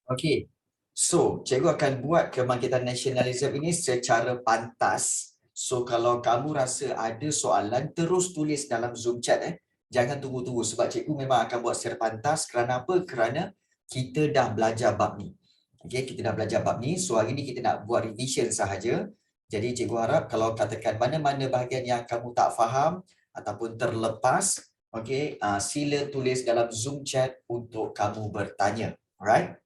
Okey. So, cikgu akan buat kebangkitan nasionalisme ini secara pantas. So, kalau kamu rasa ada soalan, terus tulis dalam Zoom chat. Jangan tunggu-tunggu sebab cikgu memang akan buat secara pantas. Kerana apa? Kerana kita dah belajar bab ni. Okey, kita dah belajar bab ni. So, hari ni kita nak buat revision sahaja. Jadi, cikgu harap kalau katakan mana-mana bahagian yang kamu tak faham ataupun terlepas, okey, sila tulis dalam Zoom chat untuk kamu bertanya. Alright?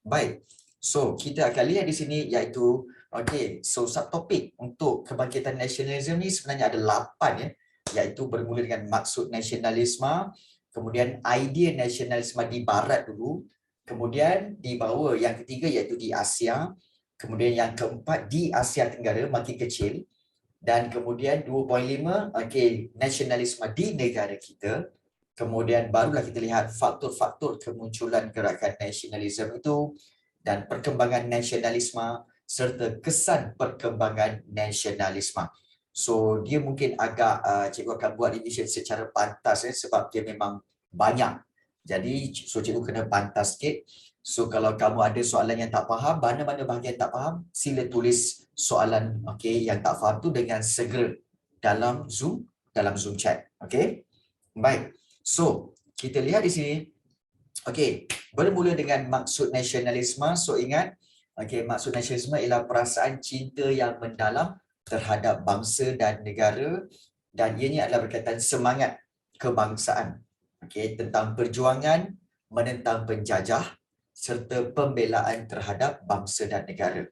Baik. So, kita akan lihat di sini iaitu so subtopik untuk kebangkitan nasionalisme ni sebenarnya ada 8 ya, iaitu bermula dengan maksud nasionalisme, kemudian idea nasionalisme di barat dulu, kemudian di bawah yang ketiga iaitu di Asia, kemudian yang keempat di Asia Tenggara makin kecil, dan kemudian 2.5 nasionalisme di negara kita. Kemudian barulah kita lihat faktor-faktor kemunculan gerakan nasionalisme itu dan perkembangan nasionalisme serta kesan perkembangan nasionalisme. So dia mungkin agak cikgu akan buat revision secara pantas sebab dia memang banyak. Jadi so cikgu kena pantas sikit. So kalau kamu ada soalan yang tak faham, mana-mana bahagian tak faham, sila tulis soalan yang tak faham tu dengan segera dalam Zoom chat. Okey. Baik. So, kita lihat di sini. Bermula dengan maksud nasionalisme. So, ingat, maksud nasionalisme ialah perasaan cinta yang mendalam terhadap bangsa dan negara, dan ianya adalah berkaitan semangat kebangsaan. Tentang perjuangan menentang penjajah serta pembelaan terhadap bangsa dan negara.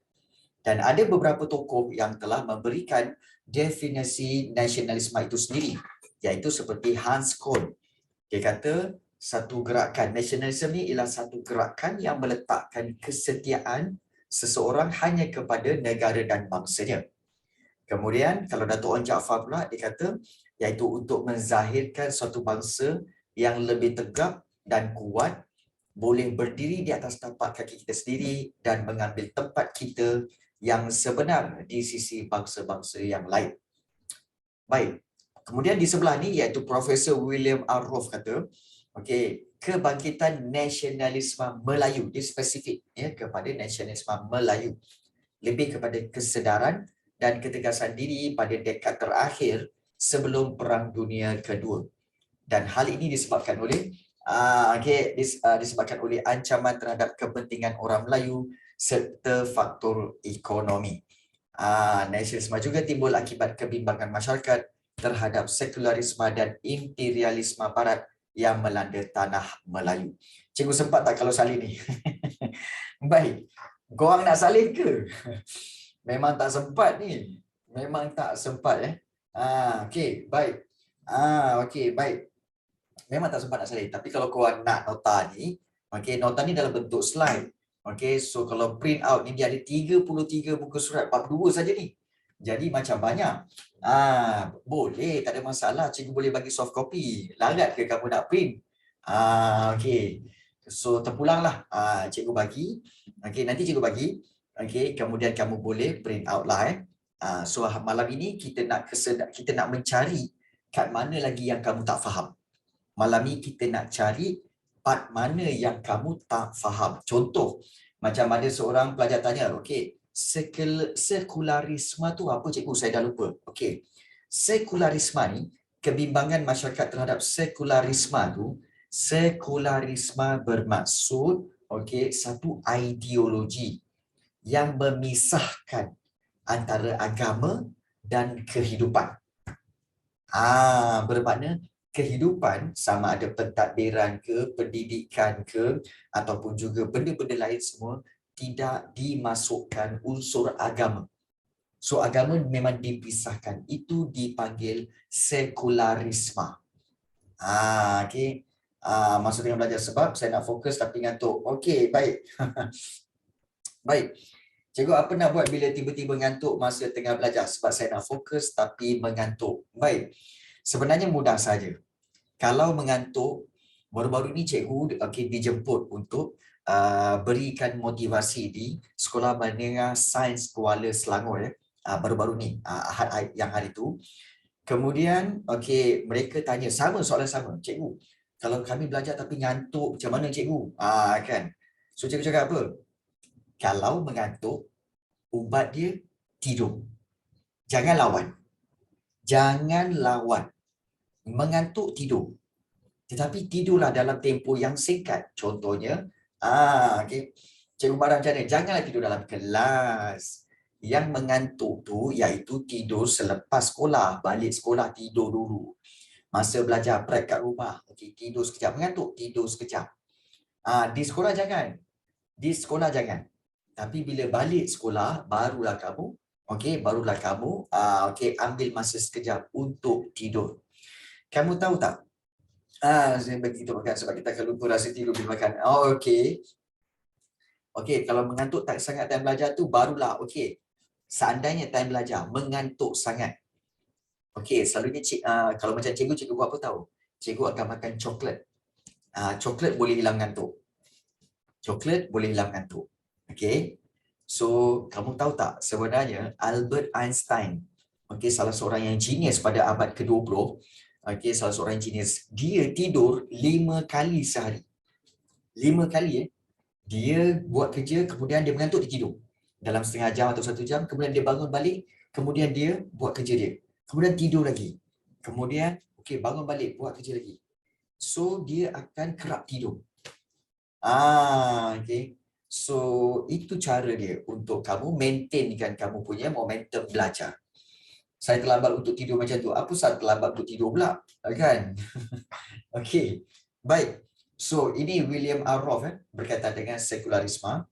Dan ada beberapa tokoh yang telah memberikan definisi nasionalisme itu sendiri, iaitu seperti Hans Kohn. Dia kata satu gerakan nasionalisme ni ialah satu gerakan yang meletakkan kesetiaan seseorang hanya kepada negara dan bangsanya. Kemudian kalau Dato' Onn Jaafar pula dia kata iaitu untuk menzahirkan suatu bangsa yang lebih tegak dan kuat, boleh berdiri di atas tapak kaki kita sendiri dan mengambil tempat kita yang sebenar di sisi bangsa-bangsa yang lain. Baik. Kemudian di sebelah ni iaitu Profesor William R. Roth kata, kebangkitan nasionalisme Melayu, dia spesifik kepada nasionalisme Melayu, lebih kepada kesedaran dan ketegasan diri pada dekad terakhir sebelum Perang Dunia Kedua. Dan hal ini disebabkan oleh disebabkan oleh ancaman terhadap kepentingan orang Melayu serta faktor ekonomi. Nasionalisme juga timbul akibat kebimbangan masyarakat terhadap sekularisme dan imperialisme barat yang melanda tanah Melayu. Cikgu sempat tak kalau salin ni? Baik. Korang nak salin ke? Memang tak sempat ni. Memang tak sempat baik. Baik. Memang tak sempat nak salin. Tapi kalau korang nak nota ni, nota ni dalam bentuk slide. So kalau print out ni dia ada 33 muka surat, 42 saja ni. Jadi macam banyak. Boleh, tak ada masalah. Cikgu boleh bagi soft copy. Larat ke kamu nak print? So terpulanglah. Cikgu bagi. Nanti cikgu bagi. Kemudian kamu boleh print out lah. So malam ini kita nak mencari kat mana lagi yang kamu tak faham. Malam ni kita nak cari part mana yang kamu tak faham. Contoh, macam ada seorang pelajar tanya, sekularisme tu apa cikgu? Saya dah lupa. Sekularisme ni, kebimbangan masyarakat terhadap sekularisme bermaksud satu ideologi yang memisahkan antara agama dan kehidupan. Bermakna kehidupan sama ada pentadbiran ke, pendidikan ke, ataupun juga benda-benda lain semua tidak dimasukkan unsur agama. So agama memang dipisahkan. Itu dipanggil sekularisme. Maksud dengan belajar sebab saya nak fokus tapi ngantuk. Baik. Baik. Cikgu apa nak buat bila tiba-tiba ngantuk masa tengah belajar? Sebab saya nak fokus tapi mengantuk. Baik. Sebenarnya mudah saja. Kalau mengantuk, baru-baru ni cikgu dijemput untuk berikan motivasi di Sekolah Menengah Sains Kuala Selangor baru-baru ni, Ahad yang hari tu. Kemudian mereka tanya soalan sama, cikgu, kalau kami belajar tapi ngantuk macam mana cikgu? Kan. So cikgu cakap apa? Kalau mengantuk, ubat dia tidur. Jangan lawan. Jangan lawan. Mengantuk tidur. Tetapi tidurlah dalam tempoh yang singkat. Contohnya, okay. Cikgu marah macam mana? Janganlah tidur dalam kelas. Yang mengantuk tu iaitu tidur selepas sekolah. Balik sekolah tidur dulu. Masa belajar prep kat rumah, okay, tidur sekejap. Mengantuk, tidur sekejap. Di sekolah jangan. Di sekolah jangan. Tapi bila balik sekolah, barulah kamu, ambil masa sekejap untuk tidur. Kamu tahu tak? Saya begitu makan sebab kita akan lupa rasa tidur bila makan. Okey. Okey, kalau mengantuk tak sangat time belajar tu barulah okey. Seandainya time belajar mengantuk sangat. Okey, selalunya kalau macam cikgu buat apa tahu? Cikgu akan makan coklat. Coklat boleh hilang ngantuk. Coklat boleh hilang ngantuk. Okey. So, kamu tahu tak sebenarnya Albert Einstein, okey, salah seorang yang genius pada abad ke-20, okey, salah seorang genius, dia tidur 5 kali sehari. 5 kali dia buat kerja, kemudian dia mengantuk, dia tidur. Dalam setengah jam atau 1 jam, kemudian dia bangun balik, kemudian dia buat kerja dia. Kemudian tidur lagi. Kemudian, okey, bangun balik, buat kerja lagi. So, dia akan kerap tidur. Okey. So, itu cara dia untuk kamu maintainkan kamu punya momentum belajar. Saya terlambat untuk tidur macam tu. Apa saat terlambat untuk tidur pula? Kan? Okey. Baik. So, ini William R. Roth berkaitan dengan sekularisme.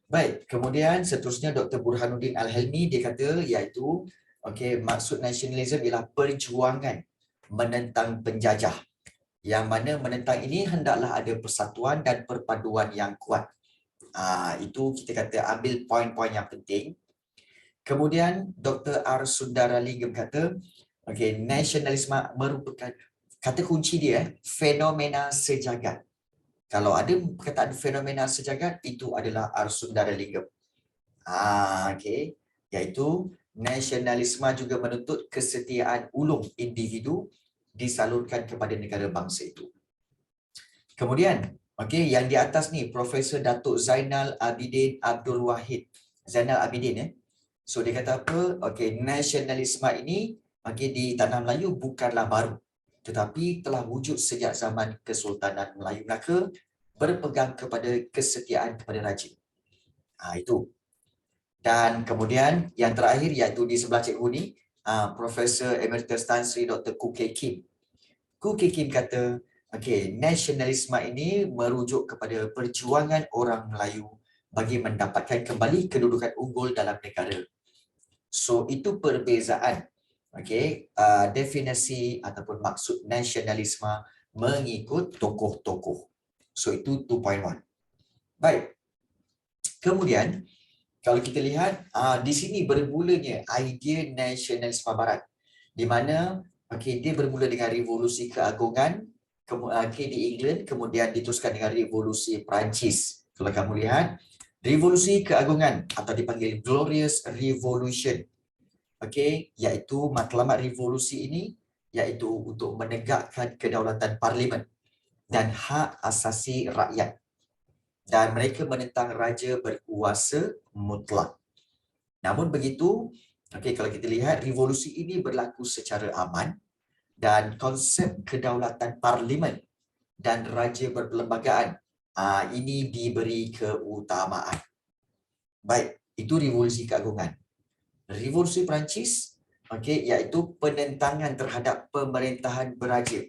Baik. Kemudian seterusnya Dr. Burhanuddin Al-Helmi dia kata iaitu okey, maksud nasionalisme ialah perjuangan menentang penjajah. Yang mana menentang ini hendaklah ada persatuan dan perpaduan yang kuat. Itu kita kata ambil poin-poin yang penting. Kemudian Dr. R. Sundaralingam kata, okey, nasionalisme merupakan kata kunci dia fenomena sejagat. Kalau ada perkataan fenomena sejagat, itu adalah R. Sundaralingam. Okey, iaitu nasionalisme juga menuntut kesetiaan ulung individu disalurkan kepada negara bangsa itu. Kemudian, okey, yang di atas ni Profesor Datuk Zainal Abidin Abdul Wahid. Zainal Abidin So dia kata apa? Okey, nasionalisme ini okey di tanah Melayu bukanlah baru, tetapi telah wujud sejak zaman Kesultanan Melayu Melaka, berpegang kepada kesetiaan kepada raja. Itu. Dan kemudian yang terakhir iaitu di sebelah cikgu ni, Profesor Emeritus Tan Sri Dr. Khoo Kay Kim. Khoo Kay Kim kata, okey, nasionalisme ini merujuk kepada perjuangan orang Melayu bagi mendapatkan kembali kedudukan unggul dalam negara. So itu perbezaan, okey, definisi ataupun maksud nasionalisme mengikut tokoh-tokoh. So itu 2.1. Baik. Kemudian kalau kita lihat di sini bermulanya idea nasionalisme barat, di mana okey dia bermula dengan revolusi keagungan di England, kemudian diteruskan dengan revolusi Perancis. Kalau kamu lihat revolusi keagungan atau dipanggil Glorious Revolution, okey, iaitu matlamat revolusi ini iaitu untuk menegakkan kedaulatan parlimen dan hak asasi rakyat, dan mereka menentang raja berkuasa mutlak. Namun begitu, okey, kalau kita lihat revolusi ini berlaku secara aman dan konsep kedaulatan parlimen dan raja berperlembagaan ini diberi keutamaan. Baik, itu revolusi keagungan. Revolusi Perancis, okey, iaitu penentangan terhadap pemerintahan beraja.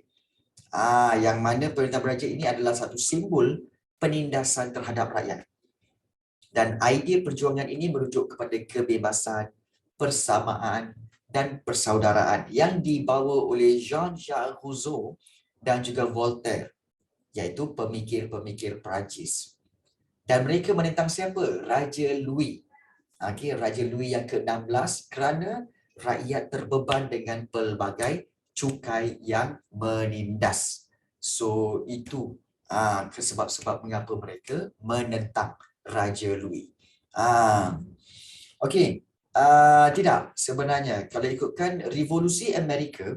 Yang mana pemerintahan beraja ini adalah satu simbol penindasan terhadap rakyat. Dan idea perjuangan ini merujuk kepada kebebasan, persamaan dan persaudaraan yang dibawa oleh Jean-Jacques Rousseau dan juga Voltaire, iaitu pemikir-pemikir Perancis. Dan mereka menentang siapa? Raja Louis. Okey, Raja Louis yang ke-16 kerana rakyat terbeban dengan pelbagai cukai yang menindas. So itu sebab-sebab mengapa mereka menentang Raja Louis. Okey, tidak, sebenarnya kalau ikutkan revolusi Amerika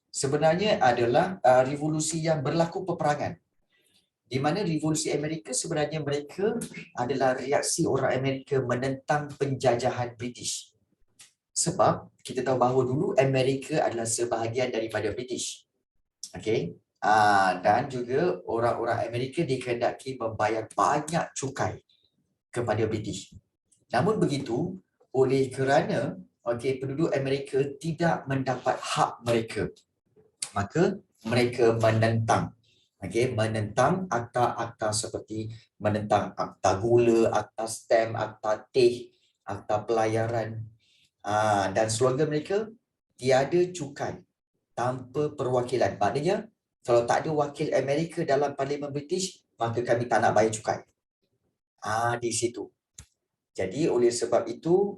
sebenarnya adalah revolusi yang berlaku peperangan. Di mana revolusi Amerika sebenarnya mereka adalah reaksi orang Amerika menentang penjajahan British. Sebab kita tahu bahawa dulu Amerika adalah sebahagian daripada British. Okey. Dan juga orang-orang Amerika dikehendaki membayar banyak cukai kepada British. Namun begitu, oleh kerana penduduk Amerika tidak mendapat hak mereka, maka mereka menentang. Menentang akta-akta seperti menentang akta gula, akta stem, akta teh, akta pelayaran. Dan slogan mereka, tiada cukai tanpa perwakilan. Maknanya, kalau tak ada wakil Amerika dalam Parlimen British, maka kami tak nak bayar cukai. Di situ. Jadi oleh sebab itu,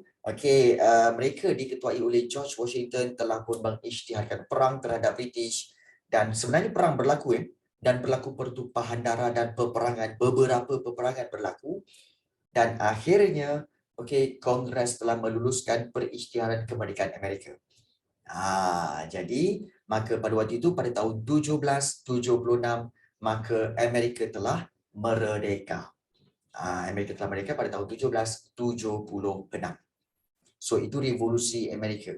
mereka diketuai oleh George Washington telah pun mengisytiharkan perang terhadap British, dan sebenarnya perang berlaku dan berlaku pertumpahan darah dan peperangan, beberapa peperangan berlaku, dan akhirnya Kongres telah meluluskan perisytiharan kemerdekaan Amerika. Jadi maka pada waktu itu pada tahun 1776 maka Amerika telah merdeka. Amerika telah merdeka pada tahun 1776. So itu revolusi Amerika.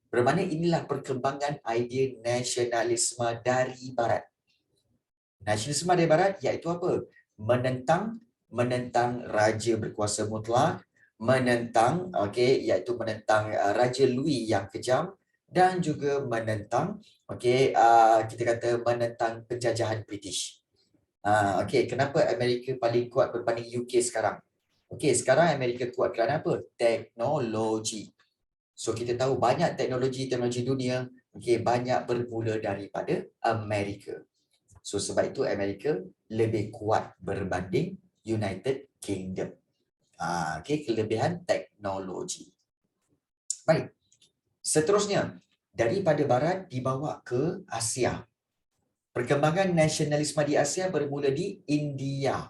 Bermakna inilah perkembangan idea nasionalisme dari barat. Nasionalisme dari barat iaitu apa? Menentang raja berkuasa mutlak, menentang iaitu menentang Raja Louis yang kejam, dan juga menentang kita kata menentang penjajahan British. Kenapa Amerika paling kuat berbanding UK sekarang? Sekarang Amerika kuat kerana apa? Teknologi. So kita tahu banyak teknologi dunia banyak bermula daripada Amerika. So sebab itu Amerika lebih kuat berbanding United Kingdom. Kelebihan teknologi. Baik. Seterusnya, daripada barat dibawa ke Asia. Perkembangan nasionalisme di Asia bermula di India,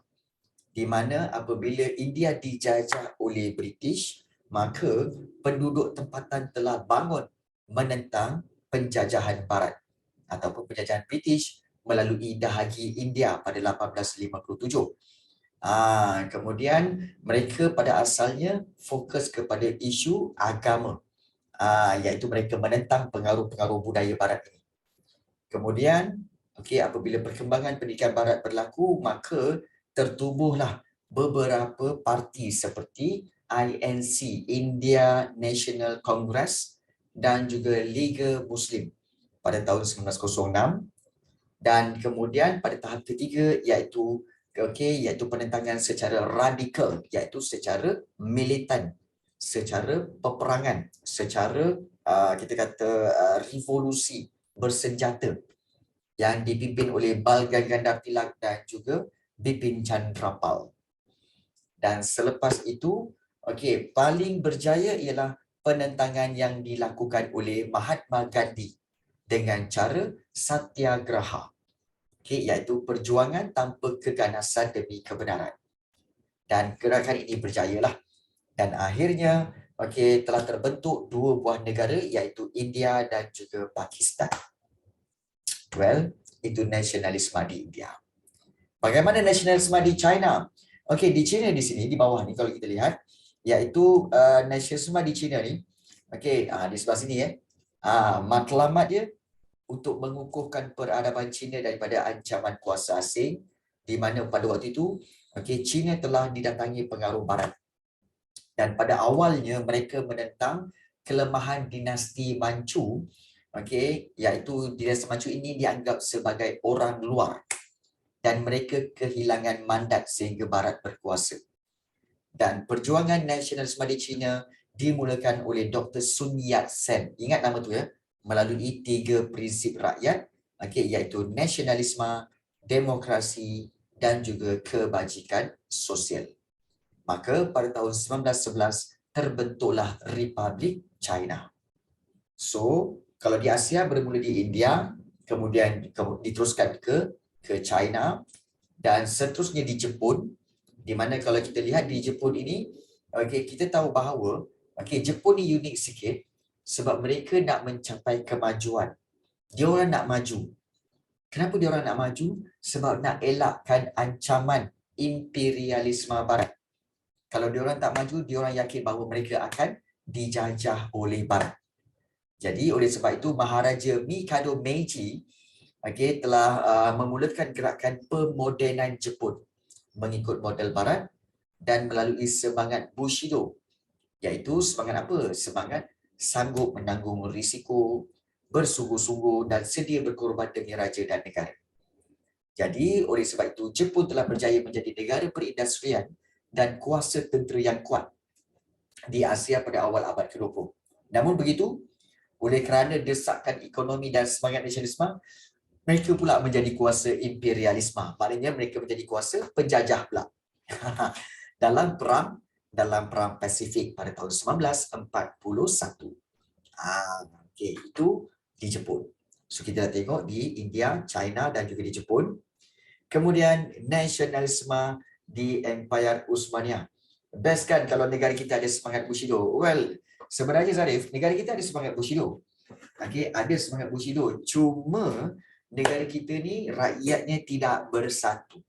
di mana apabila India dijajah oleh British, maka penduduk tempatan telah bangun menentang penjajahan barat ataupun penjajahan British melalui Dahagi India pada 1857. Kemudian mereka pada asalnya fokus kepada isu agama, iaitu mereka menentang pengaruh-pengaruh budaya barat ini. Kemudian apabila perkembangan pendidikan barat berlaku, maka tertubuhlah beberapa parti seperti INC, India National Congress, dan juga Liga Muslim pada tahun 1906. Dan kemudian pada tahap ketiga iaitu penentangan secara radikal, iaitu secara militan, secara peperangan, secara kita kata revolusi bersenjata yang dipimpin oleh Bal Gangadhar Tilak dan juga Bipin Chandrapal. Dan selepas itu, paling berjaya ialah penentangan yang dilakukan oleh Mahatma Gandhi dengan cara satyagraha, iaitu perjuangan tanpa keganasan demi kebenaran. Dan gerakan ini berjayalah. Dan akhirnya telah terbentuk dua buah negara iaitu India dan juga Pakistan. Well, itu nasionalisme di India. Bagaimana nasionalisme di China? Di China di sini, di bawah ni kalau kita lihat, iaitu nasionalisme di China ni, di sebelah sini matlamat dia untuk mengukuhkan peradaban China daripada ancaman kuasa asing, di mana pada waktu itu, China telah didatangi pengaruh barat. Dan pada awalnya mereka menentang kelemahan dinasti Manchu, iaitu dinasti Manchu ini dianggap sebagai orang luar dan mereka kehilangan mandat sehingga barat berkuasa. Dan perjuangan nasionalisme di China dimulakan oleh Dr. Sun Yat-sen. Ingat nama tu melalui 3 prinsip rakyat, iaitu nasionalisme, demokrasi dan juga kebajikan sosial. Maka pada tahun 1911 terbentuklah Republik China. So, kalau di Asia bermula di India, kemudian diteruskan ke China, dan seterusnya di Jepun, di mana kalau kita lihat di Jepun ini, kita tahu bahawa Jepun ni unik sikit sebab mereka nak mencapai kemajuan. Dia orang nak maju. Kenapa dia orang nak maju? Sebab nak elakkan ancaman imperialisme Barat. Kalau dia orang tak maju, dia orang yakin bahawa mereka akan dijajah oleh Barat. Jadi oleh sebab itu Maharaja Mikado Meiji telah memulakan gerakan pemodenan Jepun mengikut model Barat dan melalui semangat Bushido, iaitu semangat apa? Semangat sanggup menanggung risiko, bersungguh-sungguh dan sedia berkorban demi raja dan negara. Jadi oleh sebab itu Jepun telah berjaya menjadi negara perindustrian dan kuasa tentera yang kuat di Asia pada awal abad ke-20. Namun begitu, oleh kerana desakan ekonomi dan semangat nasionalisme, mereka pula menjadi kuasa imperialisme. Maknanya mereka menjadi kuasa penjajah pula. dalam perang Pasifik pada tahun 1941. Itu di Jepun. So kita dah tengok di India, China dan juga di Jepun. Kemudian nasionalisme di Empire Uthmaniyah. Best kan kalau negara kita ada semangat Bushido? Well, sebenarnya Zarif, negara kita ada semangat Bushido. Ada semangat Bushido. Cuma negara kita ni rakyatnya tidak bersatu.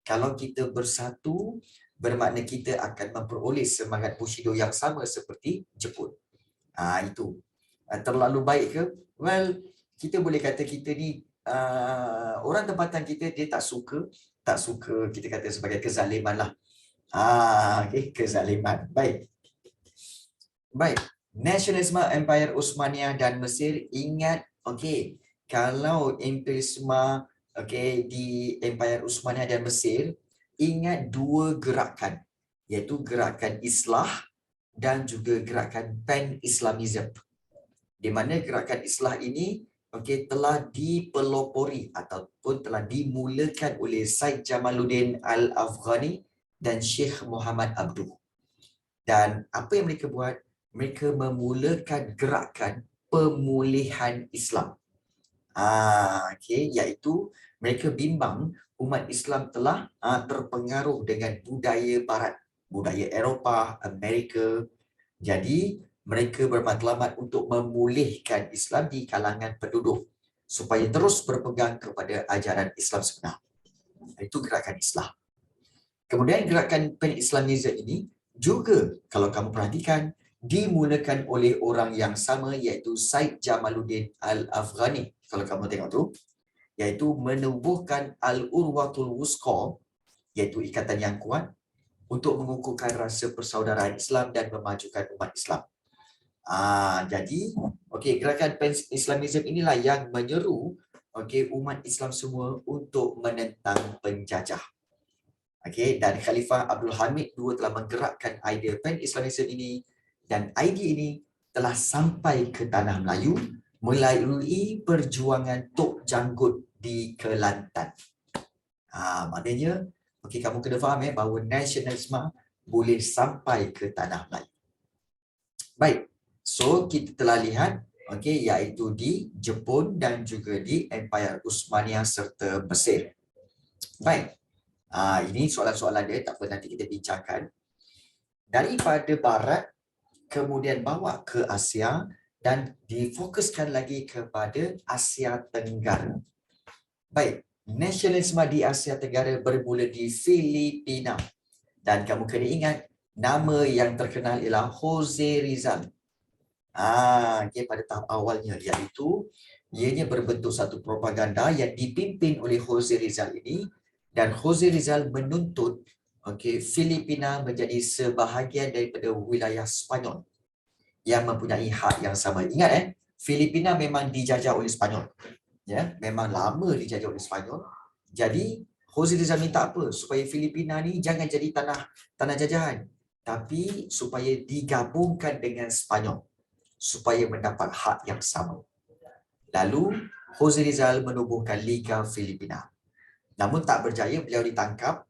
Kalau kita bersatu, bermakna kita akan memperoleh semangat Bushido yang sama seperti Jepun. Itu. Terlalu baik ke? Well, kita boleh kata kita ni orang tempatan kita dia tak suka kita kata sebagai kezaliman lah. Kezaliman. Baik. Nasionalisme Empire Uthmaniyah dan Mesir, ingat kalau imperialisme di Empire Uthmaniyah dan Mesir, ingat dua gerakan, iaitu gerakan Islah dan juga gerakan Pan-Islamism. Di mana gerakan Islah ini telah dipelopori ataupun telah dimulakan oleh Said Jamaluddin Al-Afghani dan Sheikh Muhammad Abduh. Dan apa yang mereka buat? Mereka memulakan gerakan pemulihan Islam. Iaitu mereka bimbang umat Islam telah terpengaruh dengan budaya Barat, budaya Eropah, Amerika. Jadi mereka bermatlamat untuk memulihkan Islam di kalangan penduduk supaya terus berpegang kepada ajaran Islam sebenar. Itu gerakan Islam. Kemudian gerakan Pan-Islamism ini juga kalau kamu perhatikan dimulakan oleh orang yang sama, iaitu Said Jamaluddin Al-Afghani. Kalau kamu tengok tu, iaitu menubuhkan Al-Urwatul Wusqa, iaitu ikatan yang kuat untuk mengukuhkan rasa persaudaraan Islam dan memajukan umat Islam. Jadi gerakan Pan-Islamism inilah yang menyeru umat Islam semua untuk menentang penjajah. Dan Khalifah Abdul Hamid II telah menggerakkan idea Pan-Islamism ini, dan idea ini telah sampai ke tanah Melayu melalui perjuangan Tok Janggut di Kelantan. Maknanya kamu kena faham bahawa nasionalisme boleh sampai ke tanah Melayu. Baik, so kita telah lihat iaitu di Jepun dan juga di Empire Uthmaniyah serta Mesir. Baik, ini soalan-soalan dia, tak apa nanti kita bincangkan. Daripada Barat kemudian bawa ke Asia dan difokuskan lagi kepada Asia Tenggara. Baik, nasionalisme di Asia Tenggara bermula di Filipina. Dan kamu kena ingat, nama yang terkenal ialah Jose Rizal. Pada tahap awalnya, iaitu ianya berbentuk satu propaganda yang dipimpin oleh Jose Rizal ini, dan Jose Rizal menuntut Filipina menjadi sebahagian daripada wilayah Spanyol yang mempunyai hak yang sama. Ingat Filipina memang dijajah oleh Spanyol. Memang lama dijajah oleh Spanyol. Jadi Jose Rizal minta apa? Supaya Filipina ni jangan jadi tanah jajahan, tapi supaya digabungkan dengan Spanyol supaya mendapat hak yang sama. Lalu Jose Rizal menubuhkan Liga Filipina. Namun tak berjaya, beliau ditangkap.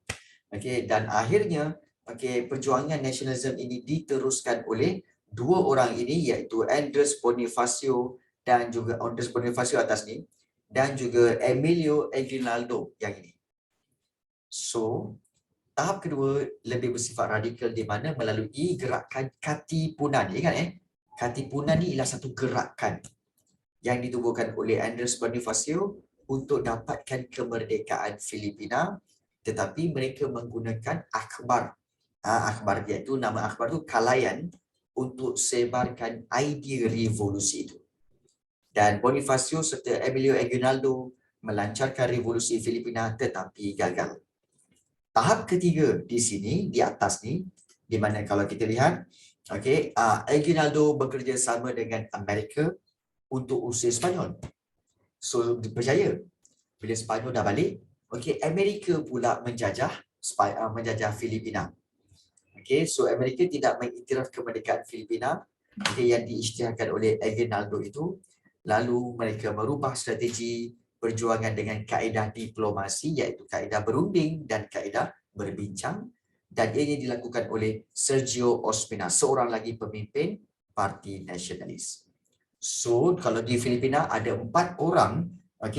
Dan akhirnya perjuangan nasionalisme ini diteruskan oleh dua orang ini, iaitu Andres Bonifacio dan juga Andres Bonifacio atas ni, dan juga Emilio Aguinaldo yang ini. So, tahap kedua lebih bersifat radikal, di mana melalui gerakan Katipunan. Ingat Katipunan ni ialah satu gerakan yang ditubuhkan oleh Andres Bonifacio untuk dapatkan kemerdekaan Filipina, tetapi mereka menggunakan akhbar. Akhbar iaitu nama akhbar tu Kalayan untuk sebarkan idea revolusi itu. Dan Bonifacio serta Emilio Aguinaldo melancarkan revolusi Filipina tetapi gagal. Tahap ketiga di sini, di atas ni, di mana kalau kita lihat, Aguinaldo bekerja sama dengan Amerika untuk usir Sepanyol. So, berjaya. Bila Sepanyol dah balik, Amerika pula menjajah Filipina. So Amerika tidak mengiktiraf kemerdekaan Filipina yang diisytiharkan oleh Aguinaldo itu. Lalu mereka merubah strategi perjuangan dengan kaedah diplomasi, iaitu kaedah berunding dan kaedah berbincang, dan ianya dilakukan oleh Sergio Ospina, seorang lagi pemimpin parti nasionalis. So kalau di Filipina ada 4 orang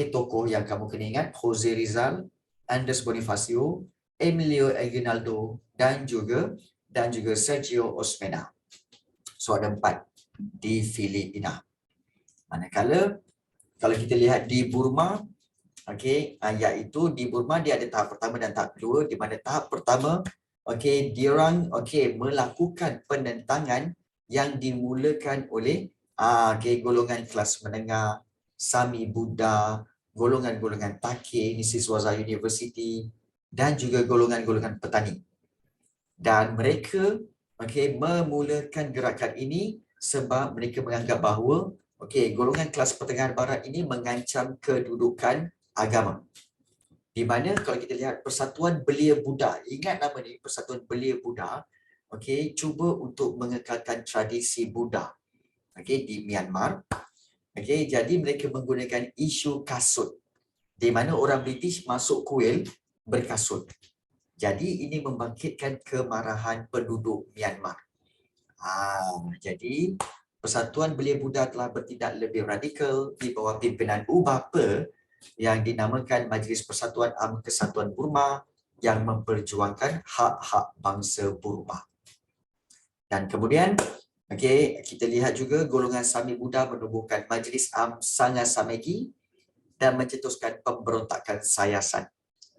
tokoh yang kamu kena ingat: Jose Rizal, Andres Bonifacio, Emilio Aguinaldo dan juga Sergio Ospina. So ada 4 di Filipina. Manakala kalau kita lihat di Burma, iaitu di Burma dia ada tahap pertama dan tahap kedua, di mana tahap pertama diorang melakukan penentangan yang dimulakan oleh golongan kelas menengah, Sami Buddha, golongan-golongan Takeh, Nisi Swaza University, dan juga golongan-golongan petani. Dan mereka memulakan gerakan ini sebab mereka menganggap bahawa golongan kelas pertengahan barat ini mengancam kedudukan agama. Di mana kalau kita lihat Persatuan Belia Buddha, ingat nama ni, Persatuan Belia Buddha, cuba untuk mengekalkan tradisi Buddha di Myanmar. Jadi mereka menggunakan isu kasut, di mana orang British masuk kuil berkasut. Jadi ini membangkitkan kemarahan penduduk Myanmar. Jadi Persatuan Belia Buddha telah bertindak lebih radikal di bawah pimpinan U Bapa yang dinamakan Majlis Persatuan Am Kesatuan Burma yang memperjuangkan hak-hak bangsa Burma. Dan kemudian kita lihat juga golongan Sami Buddha menubuhkan Majlis Am Sangha Samegi dan mencetuskan pemberontakan Sayasan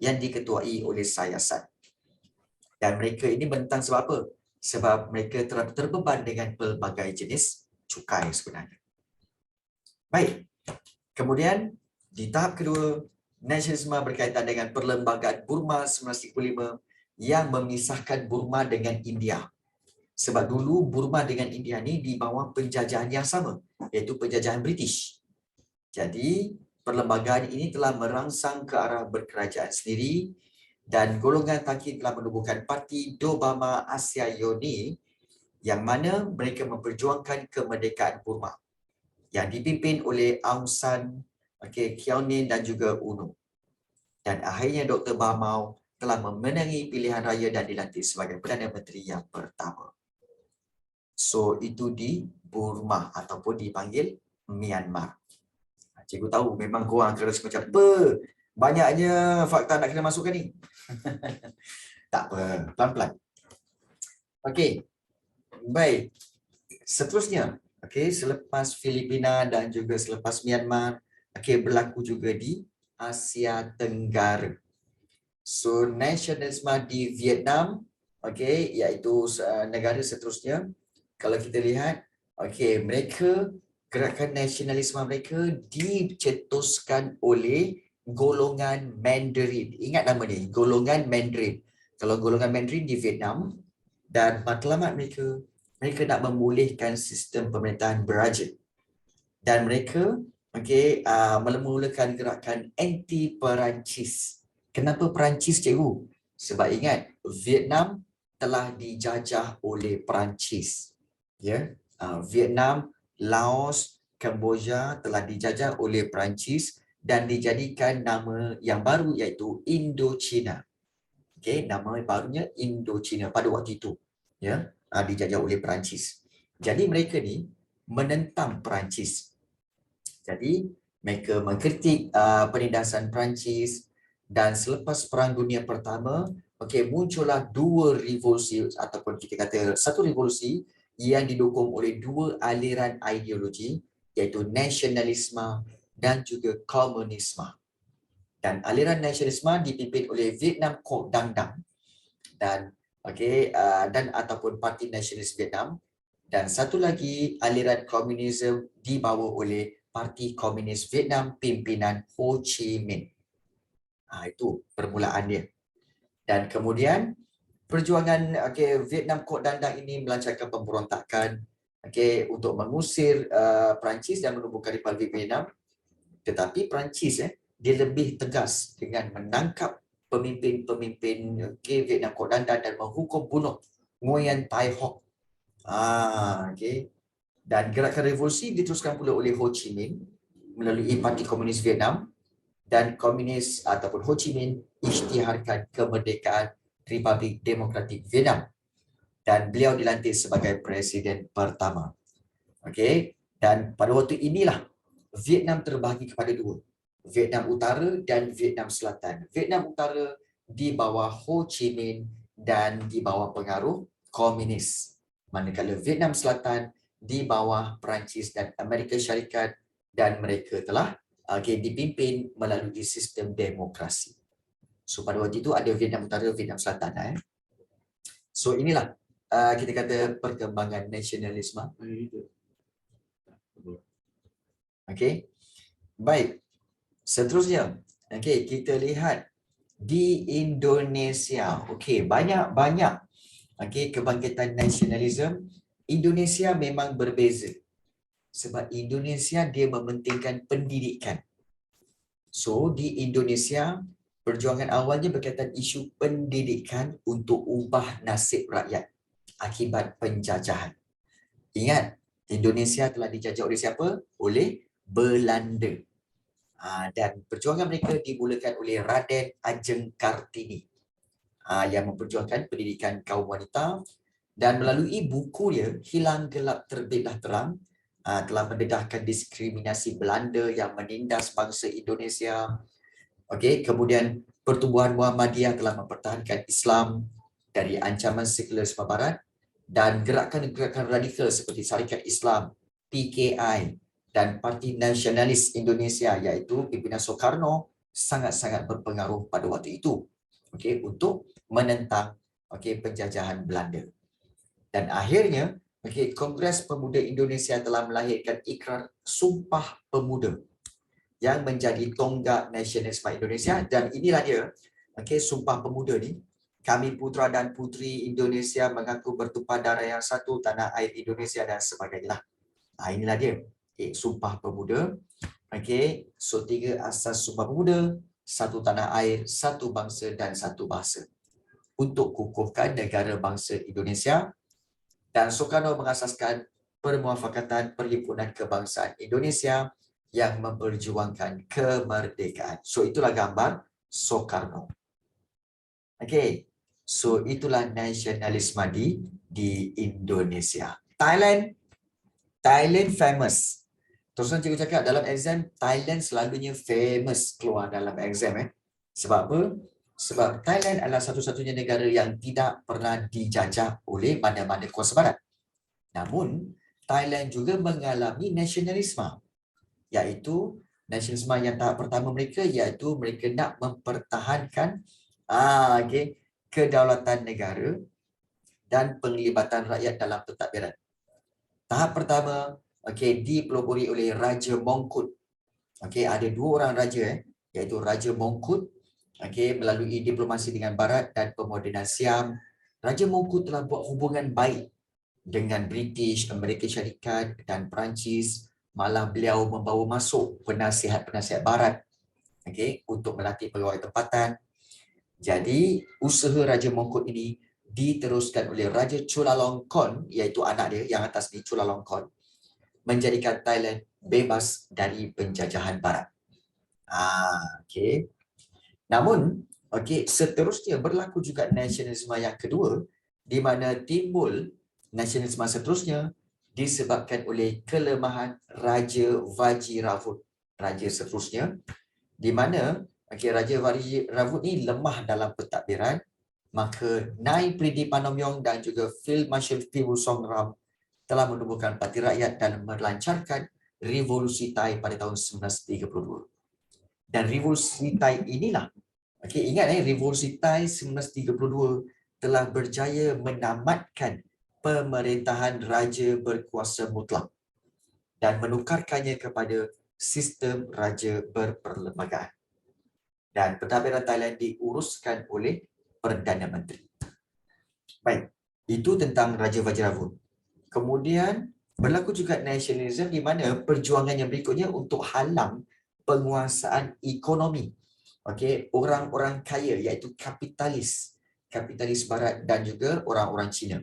yang diketuai oleh Sayasan. Dan mereka ini menentang sebab apa? Sebab mereka telah terbeban dengan pelbagai jenis cukai sebenarnya. Baik. Kemudian di tahap kedua, nasionalisme berkaitan dengan perlembagaan Burma 1935 yang memisahkan Burma dengan India. Sebab dulu Burma dengan India ni di bawah penjajahan yang sama, iaitu penjajahan British. Jadi perlembagaan ini telah merangsang ke arah berkerajaan sendiri, dan golongan Takeh telah menubuhkan Parti Dobama Asia Yoni yang mana mereka memperjuangkan kemerdekaan Burma yang dipimpin oleh Aung San, Kyaw Htin dan juga UNO. Dan akhirnya Dr. Bamau telah memenangi pilihan raya dan dilantik sebagai Perdana Menteri yang pertama. So itu di Burma ataupun dipanggil Myanmar. Cikgu tahu memang korang akan rasa macam banyaknya fakta nak kena masukkan ni. Tak apa, pelan-pelan. Okey. Baik. Seterusnya, selepas Filipina dan juga selepas Myanmar, berlaku juga di Asia Tenggara. So nasionalisme di Vietnam, iaitu negara seterusnya. Kalau kita lihat, mereka, gerakan nasionalisme mereka dicetuskan oleh golongan Mandarin. Ingat nama ni, golongan Mandarin. Kalau golongan Mandarin di Vietnam, dan matlamat mereka nak memulihkan sistem pemerintahan beraja. Dan mereka memulakan gerakan anti Perancis. Kenapa Perancis, cikgu? Sebab ingat, Vietnam telah dijajah oleh Perancis. Vietnam, Laos, Kemboja telah dijajah oleh Perancis dan dijadikan nama yang baru iaitu Indochina. Nama barunya Indochina pada waktu itu. Dijajah oleh Perancis. Jadi mereka ni menentang Perancis. Jadi mereka mengkritik penindasan Perancis, dan selepas Perang Dunia Pertama, muncullah 2 revolusi ataupun kita kata satu revolusi yang didukung oleh 2 aliran ideologi, iaitu nasionalisme dan juga komunisme. Dan aliran nasionalisme dipimpin oleh Vietnam Co Dang Dang dan dan ataupun Parti Nasionalis Vietnam, dan satu lagi aliran komunisme dibawa oleh Parti Komunis Vietnam pimpinan Ho Chi Minh. Itu permulaan dia. Dan kemudian perjuangan Vietnam Co Dang Dang ini melancarkan pemberontakan untuk mengusir Perancis dan menubuhkan Republik Vietnam. Tetapi Perancis dia lebih tegas dengan menangkap pemimpin-pemimpin Vietnam Co Dang Dang dan menghukum bunuh Nguyen Tai Hoc. Dan gerakan revolusi diteruskan pula oleh Ho Chi Minh melalui Parti Komunis Vietnam, dan komunis ataupun Ho Chi Minh isytiharkan kemerdekaan Republik Demokratik Vietnam dan beliau dilantik sebagai presiden pertama. Dan pada waktu inilah Vietnam terbahagi kepada dua, Vietnam Utara dan Vietnam Selatan. Vietnam Utara di bawah Ho Chi Minh dan di bawah pengaruh komunis, manakala Vietnam Selatan di bawah Perancis dan Amerika Syarikat, dan mereka telah dipimpin melalui sistem demokrasi. So pada waktu itu ada Vietnam Utara, Vietnam Selatan. So inilah kita kata perkembangan nasionalisme. Baik. Seterusnya, kita lihat di Indonesia. Banyak kebangkitan nasionalisme. Indonesia memang berbeza. Sebab Indonesia dia mementingkan pendidikan. So di Indonesia perjuangan awalnya berkaitan isu pendidikan untuk ubah nasib rakyat akibat penjajahan. Ingat, Indonesia telah dijajah oleh siapa? Oleh Belanda. Dan perjuangan mereka dimulakan oleh Raden Ajeng Kartini yang memperjuangkan pendidikan kaum wanita, dan melalui buku dia Hilang Gelap Terbitlah Terang telah mendedahkan diskriminasi Belanda yang menindas bangsa Indonesia. Kemudian pertubuhan Muhammadiyah telah mempertahankan Islam dari ancaman sekularisme Barat, dan gerakan-gerakan radikal seperti Syarikat Islam, PKI dan Parti Nasionalis Indonesia iaitu pimpinan Soekarno sangat-sangat berpengaruh pada waktu itu untuk menentang penjajahan Belanda. Dan akhirnya Kongres Pemuda Indonesia telah melahirkan Ikrar Sumpah Pemuda yang menjadi tonggak nasionalisme Indonesia. Dan inilah dia, Sumpah Pemuda ni. Kami putra dan putri Indonesia mengaku bertumpah darah yang satu, tanah air Indonesia dan sebagainya. Inilah dia, Sumpah Pemuda. So 3 asas Sumpah Pemuda: satu tanah air, satu bangsa dan satu bahasa. Untuk kukuhkan negara bangsa Indonesia. Dan Soekarno mengasaskan Permuafakatan Perhimpunan Kebangsaan Indonesia yang memperjuangkan kemerdekaan. So itulah gambar Soekarno. So itulah nasionalisme di Indonesia. Thailand famous. Terus cikgu cakap dalam exam, Thailand selalunya famous keluar dalam exam. Sebab apa? Sebab Thailand adalah satu-satunya negara yang tidak pernah dijajah oleh mana-mana kuasa barat. Namun, Thailand juga mengalami nasionalisme. Iaitu, nasionalisme yang tahap pertama mereka, iaitu mereka nak mempertahankan kedaulatan negara dan penglibatan rakyat dalam pentadbiran. Tahap pertama dipelopori oleh Raja Mongkut. Ada 2 orang raja iaitu Raja Mongkut melalui diplomasi dengan Barat dan pemodenan Siam. Raja Mongkut telah buat hubungan baik dengan British, Amerika Syarikat dan Perancis. Malah beliau membawa masuk penasihat-penasihat Barat untuk melatih pegawai tempatan. Jadi usaha Raja Mongkut ini diteruskan oleh Raja Chulalongkorn, iaitu anak dia yang atas ni, Chulalongkorn, menjadikan Thailand bebas dari penjajahan Barat. Namun, seterusnya berlaku juga nasionalisme yang kedua, di mana timbul nasionalisme seterusnya disebabkan oleh kelemahan Raja Vajiravut. Raja seterusnya, di mana Raja Vajiravut ni lemah dalam pentadbiran, maka Nai Pridi Panomyong dan juga Field Marshal Pibu Songram telah menubuhkan Parti Rakyat dan melancarkan Revolusi Thai pada tahun 1932. Dan revolusi Thai inilah, ingat revolusi Thai 1932 telah berjaya menamatkan pemerintahan raja berkuasa mutlak dan menukarkannya kepada sistem raja berperlembagaan. Dan pentadbiran Thailand diuruskan oleh Perdana Menteri. Baik, itu tentang Raja Vajravun. Kemudian berlaku juga nasionalisme di mana perjuangan yang berikutnya untuk halang penguasaan ekonomi. Orang-orang kaya iaitu kapitalis barat dan juga orang-orang Cina.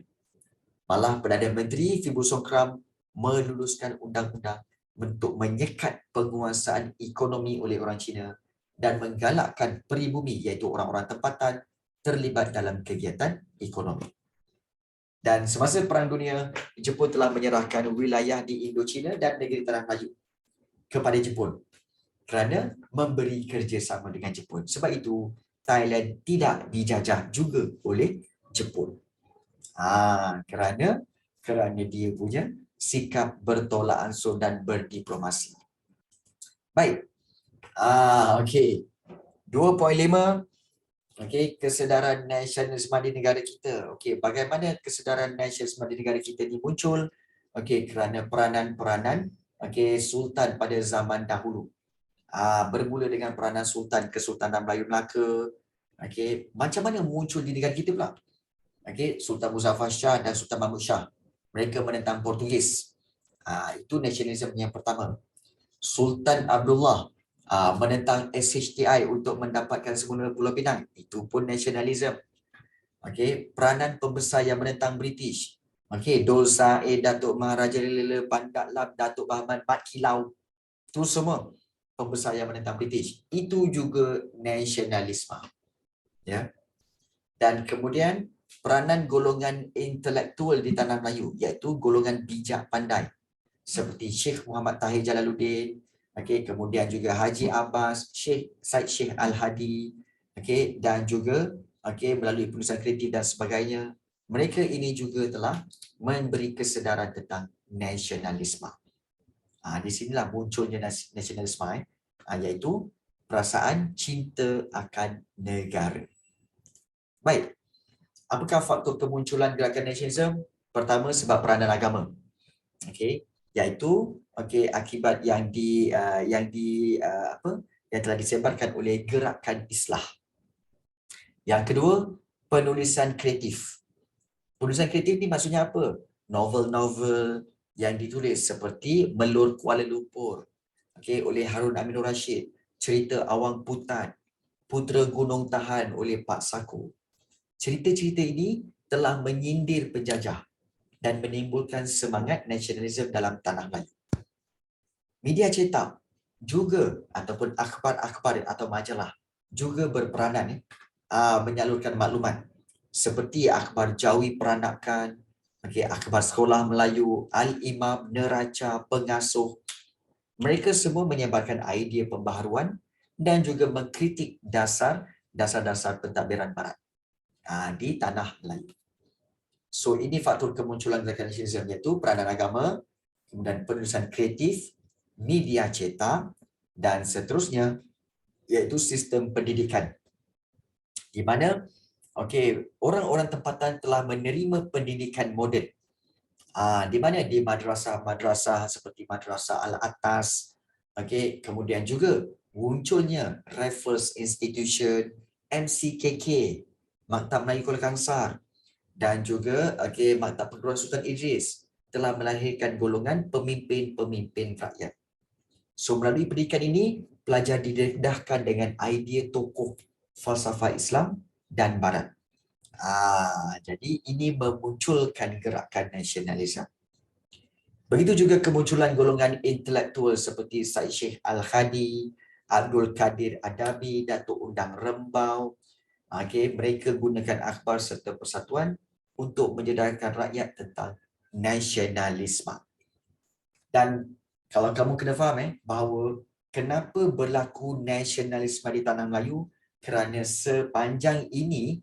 Malah Perdana Menteri Fibu Songkram meluluskan undang-undang untuk menyekat penguasaan ekonomi oleh orang Cina dan menggalakkan peribumi iaitu orang-orang tempatan terlibat dalam kegiatan ekonomi. Dan semasa Perang Dunia, Jepun telah menyerahkan wilayah di Indochina dan negeri Tanah Melayu kepada Jepun kerana memberi kerjasama dengan Jepun. Sebab itu, Thailand tidak dijajah juga oleh Jepun. Kerana dia punya sikap bertolak ansur dan berdiplomasi. Baik. Okey. 2.5. Kesedaran nasionalisme di negara kita. Bagaimana kesedaran nasionalisme di negara kita ini muncul? Kerana peranan-peranan Sultan pada zaman dahulu. Bermula dengan peranan Sultan Kesultanan Melayu Melaka. Macam mana muncul di negara kita pula? Sultan Muzaffar Shah dan Sultan Mahmud Shah. Mereka menentang Portugis. Itu nasionalisme yang pertama. Sultan Abdullah menentang SHTI untuk mendapatkan semula Pulau Pinang. Itu pun nasionalisme. Peranan pembesar yang menentang British. Dosa Datuk Maharaja Lela, Pandak Lap, Datuk Bahman, Mat Kilau. Itu semua pembesar yang menentang British. Itu juga nasionalisme. Ya. Dan kemudian peranan golongan intelektual di Tanah Melayu, iaitu golongan bijak pandai. Seperti Sheikh Muhammad Tahir Jalaluddin, kemudian juga Haji Abbas, Syed Sheikh Al-Hadi, dan juga melalui penulisan kreatif dan sebagainya. Mereka ini juga telah memberi kesedaran tentang nasionalisme. Di sinilah munculnya nasionalisme, iaitu perasaan cinta akan negara. Baik, apakah faktor kemunculan gerakan nasionalisme? Pertama, sebab peranan agama. Iaitu akibat yang telah disebarkan oleh gerakan Islah. Yang kedua, penulisan kreatif. Penulisan kreatif ni maksudnya apa? Novel-novel yang ditulis seperti Melur Kuala Lumpur oleh Harun Aminur Rashid, Cerita Awang Putat, Putera Gunung Tahan oleh Pak Sako. Cerita-cerita ini telah menyindir penjajah dan menimbulkan semangat nasionalisme dalam tanah Melayu. Media cetak juga ataupun akhbar-akhbar atau majalah juga berperanan menyalurkan maklumat seperti akhbar Jawi Peranakan, akhbar Sekolah Melayu, Al-Imam, Neraca, Pengasuh. Mereka semua menyebarkan idea pembaharuan dan juga mengkritik dasar-dasar pentadbiran barat di tanah Melayu. So ini faktor kemunculan gerakan nasionalisme, iaitu peranan agama, kemudian penulisan kreatif, media cetak, dan seterusnya iaitu sistem pendidikan. Di mana orang-orang tempatan telah menerima pendidikan moden. Di mana di madrasah-madrasah seperti Madrasah Al-Atas, kemudian juga munculnya Raffles Institution, MCKK, Maktab Melayu Kuala Kangsar, dan juga Maktab Perguruan Sultan Idris telah melahirkan golongan pemimpin-pemimpin rakyat. So melalui pendidikan ini, pelajar didedahkan dengan idea tokoh falsafah Islam dan Barat. Jadi ini memunculkan gerakan nasionalisme. Begitu juga kemunculan golongan intelektual seperti Syed Sheikh Al-Hadi, Abdul Kadir Adabi, Datuk Undang Rembau. Mereka gunakan akhbar serta persatuan untuk menyedarkan rakyat tentang nasionalisme. Dan kalau kamu kena faham bahawa kenapa berlaku nasionalisme di Tanah Melayu, kerana sepanjang ini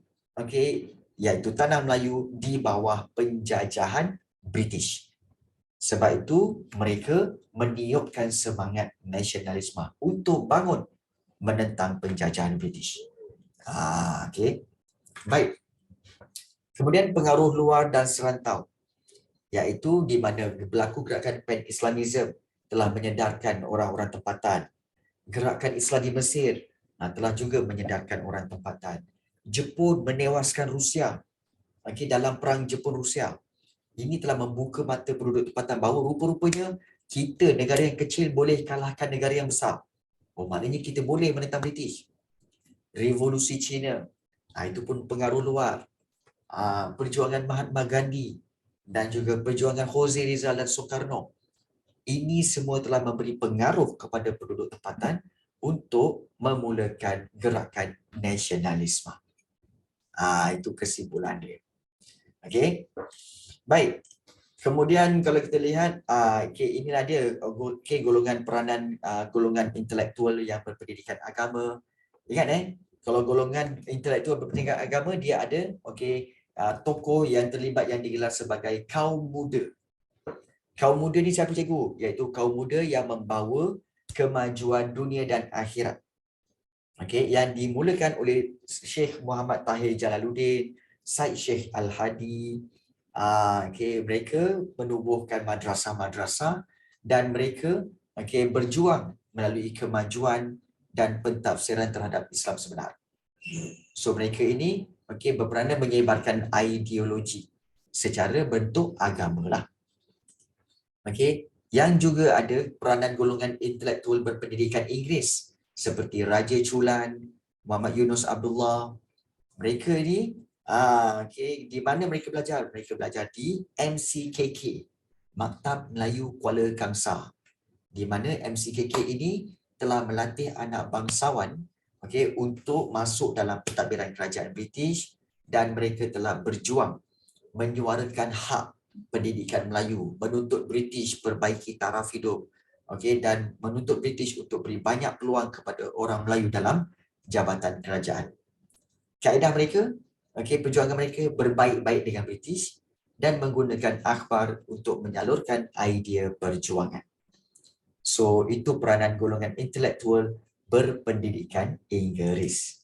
iaitu Tanah Melayu di bawah penjajahan British. Sebab itu mereka meniupkan semangat nasionalisme untuk bangun menentang penjajahan British. Okey. Baik. Kemudian pengaruh luar dan serantau, iaitu di mana berlaku gerakan Pan-Islamism telah menyedarkan orang-orang tempatan. Gerakan Islam di Mesir telah juga menyedarkan orang tempatan. Jepun menewaskan Rusia dalam perang Jepun-Rusia. Ini telah membuka mata penduduk tempatan bahawa rupa-rupanya kita, negara yang kecil, boleh kalahkan negara yang besar. Maknanya kita boleh menentang British. Revolusi Cina, itu pun pengaruh luar. Perjuangan Mahatma Gandhi dan juga perjuangan Jose Rizal dan Soekarno. Ini semua telah memberi pengaruh kepada penduduk tempatan untuk memulakan gerakan nasionalisme. Itu kesimpulan dia. Okey. Baik. Kemudian kalau kita lihat, inilah dia golongan peranan golongan intelektual yang berpendidikan agama. Ingat kalau golongan intelektual berpendidikan agama, dia ada tokoh yang terlibat yang digelar sebagai kaum muda. Kaum muda ni siapa cikgu? Iaitu kaum muda yang membawa kemajuan dunia dan akhirat. Yang dimulakan oleh Syekh Muhammad Tahir Jalaluddin, Syed Sheikh Al-Hadi. Mereka menubuhkan madrasah-madrasah dan mereka berjuang melalui kemajuan dan pentafsiran terhadap Islam sebenar. So mereka ini berperanan menyebarkan ideologi secara bentuk agama lah. Yang juga ada peranan golongan intelektual berpendidikan Inggeris seperti Raja Chulan, Muhammad Yunus Abdullah. Mereka ni di mana mereka belajar? Mereka belajar di MCKK, Maktab Melayu Kuala Kangsar. Di mana MCKK ini telah melatih anak bangsawan untuk masuk dalam pentadbiran kerajaan British, dan mereka telah berjuang menyuarakan hak pendidikan Melayu, menuntut British perbaiki taraf hidup, dan menuntut British untuk beri banyak peluang kepada orang Melayu dalam jabatan kerajaan. Kaedah mereka, perjuangan mereka berbaik-baik dengan British dan menggunakan akhbar untuk menyalurkan idea perjuangan. So, itu peranan golongan intelektual berpendidikan Inggeris.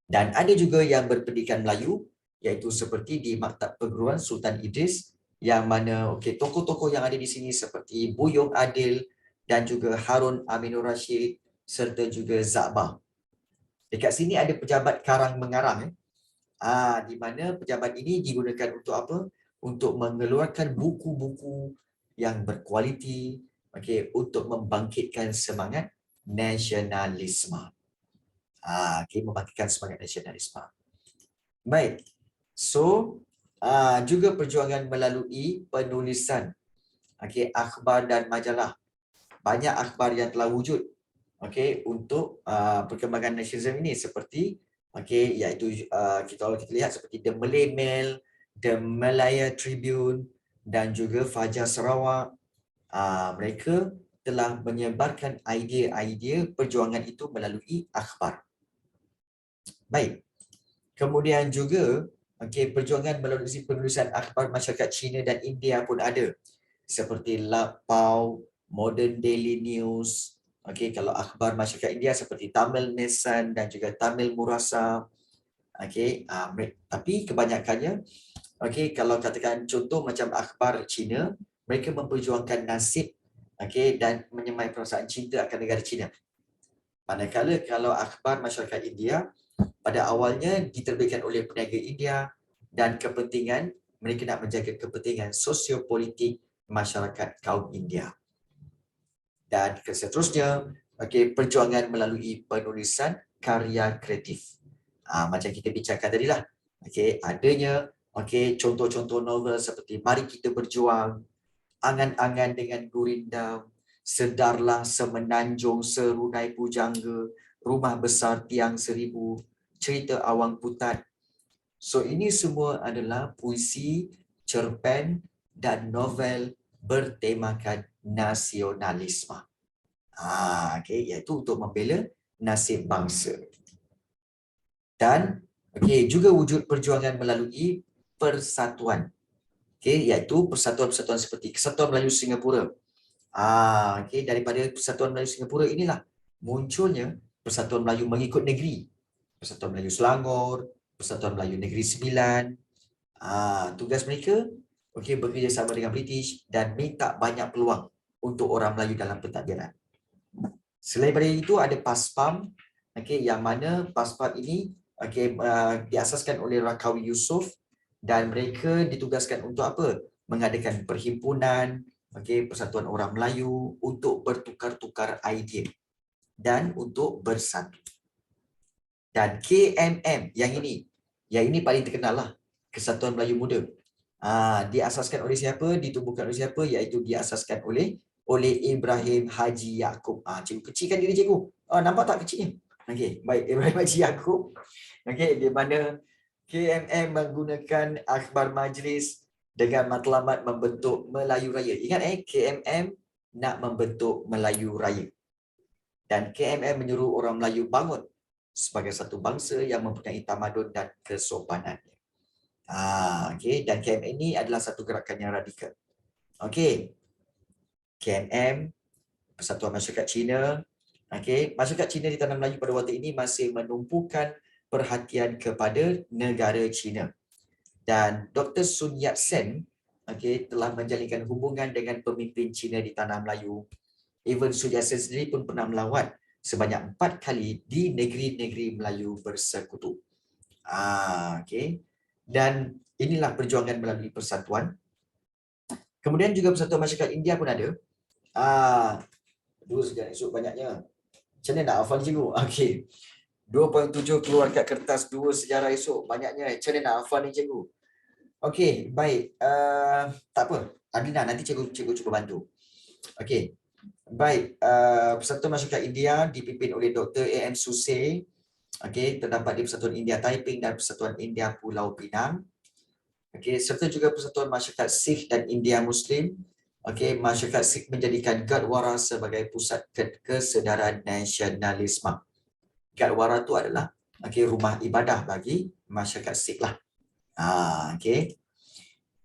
Dan ada juga yang berpendidikan Melayu, iaitu seperti di Maktab Perguruan Sultan Idris, yang mana tokoh-tokoh yang ada di sini seperti Buyung Adil dan juga Harun Aminur Rashid serta juga Zakbah. Dekat sini ada pejabat karang mengarang, di mana pejabat ini digunakan untuk apa? Untuk mengeluarkan buku-buku yang berkualiti, untuk membangkitkan semangat nasionalisme. Membangkitkan semangat nasionalisme. Baik. So, juga perjuangan melalui penulisan akhbar dan majalah. Banyak akhbar yang telah wujud untuk perkembangan nasionalisme ini, seperti iaitu kita lihat seperti The Malay Mail, The Malaya Tribune dan juga Fajar Sarawak. Mereka telah menyebarkan idea-idea perjuangan itu melalui akhbar. Baik. Kemudian juga perjuangan melalui penulisan akhbar masyarakat Cina dan India pun ada, seperti Lapau, Modern Daily News. Kalau akhbar masyarakat India seperti Tamil Nesan dan juga Tamil Murasa. Tapi kebanyakannya, kalau katakan contoh macam akhbar Cina, mereka memperjuangkan nasib dan menyemai perasaan cinta akan negara Cina. Manakala kalau akhbar masyarakat India, pada awalnya diterbitkan oleh peniaga India dan kepentingan mereka nak menjaga kepentingan sosiopolitik masyarakat kaum India. Dan seterusnya, perjuangan melalui penulisan karya kreatif. Macam kita bincangkan tadi lah. Adanya contoh-contoh novel seperti Mari Kita Berjuang, Angan-angan dengan Gurindam, Sedarlah Semenanjung Serunai Pujangga, Rumah Besar Tiang Seribu, Cerita Awang Putat. So ini semua adalah puisi, cerpen dan novel bertemakan nasionalisme. Iaitu untuk membela nasib bangsa. Dan juga wujud perjuangan melalui persatuan. Iaitu persatuan-persatuan seperti Kesatuan Melayu Singapura. Daripada Persatuan Melayu Singapura inilah munculnya Persatuan Melayu mengikut negeri. Persatuan Melayu Selangor, Persatuan Melayu Negeri Sembilan. Tugas mereka bekerjasama dengan British dan minta banyak peluang untuk orang Melayu dalam pentadbiran. Selain daripada itu ada PASPAM, yang mana PASPAM ini diasaskan oleh Rakawi Yusof dan mereka ditugaskan untuk apa? Mengadakan perhimpunan, Persatuan Orang Melayu untuk bertukar-tukar idea dan untuk bersatu. Dan KMM yang ini paling terkenal lah, Kesatuan Melayu Muda. Diasaskan oleh siapa? Ditubuhkan oleh siapa? Iaitu diasaskan oleh Ibrahim Haji Yaakob. Cikgu kecilkan diri cikgu. Nampak tak kecilnya? Baik, Ibrahim Haji Yaakob. Di mana KMM menggunakan akhbar majlis dengan matlamat membentuk Melayu Raya. Ingat KMM nak membentuk Melayu Raya. Dan KMM menyuruh orang Melayu bangun sebagai satu bangsa yang mempunyai tamadun dan kesopanan. Dan KMM ini adalah satu gerakan yang radikal. KMM, Persatuan Masyarakat Cina. Masyarakat Cina di Tanah Melayu pada waktu ini masih menumpukan perhatian kepada negara Cina. Dan Dr. Sun Yat-sen telah menjalinkan hubungan dengan pemimpin Cina di Tanah Melayu. Even Sun Yat-sen sendiri pun pernah melawat sebanyak 4 kali di negeri-negeri Melayu bersekutu. Dan inilah perjuangan melalui persatuan. Kemudian juga Persatuan Masyarakat India pun ada. Dua sekali esok banyaknya. Macam mana nak hafal cikgu? 2.7 keluar kat kertas, 2 sejarah esok banyaknya. Macam mana nak hafal ni cikgu? Baik. Tak apa. Adina, nanti cikgu cuba bantu. Baik. Persatuan Masyarakat India dipimpin oleh Dr. A.M. Susay. Terdapat di Persatuan India Taiping dan Persatuan India Pulau Pinang. Serta juga Persatuan Masyarakat Sikh dan India Muslim. Masyarakat Sikh menjadikan Gurdwara sebagai pusat kesedaran nasionalisme. Gurdwara itu adalah rumah ibadah bagi masyarakat Sikh lah.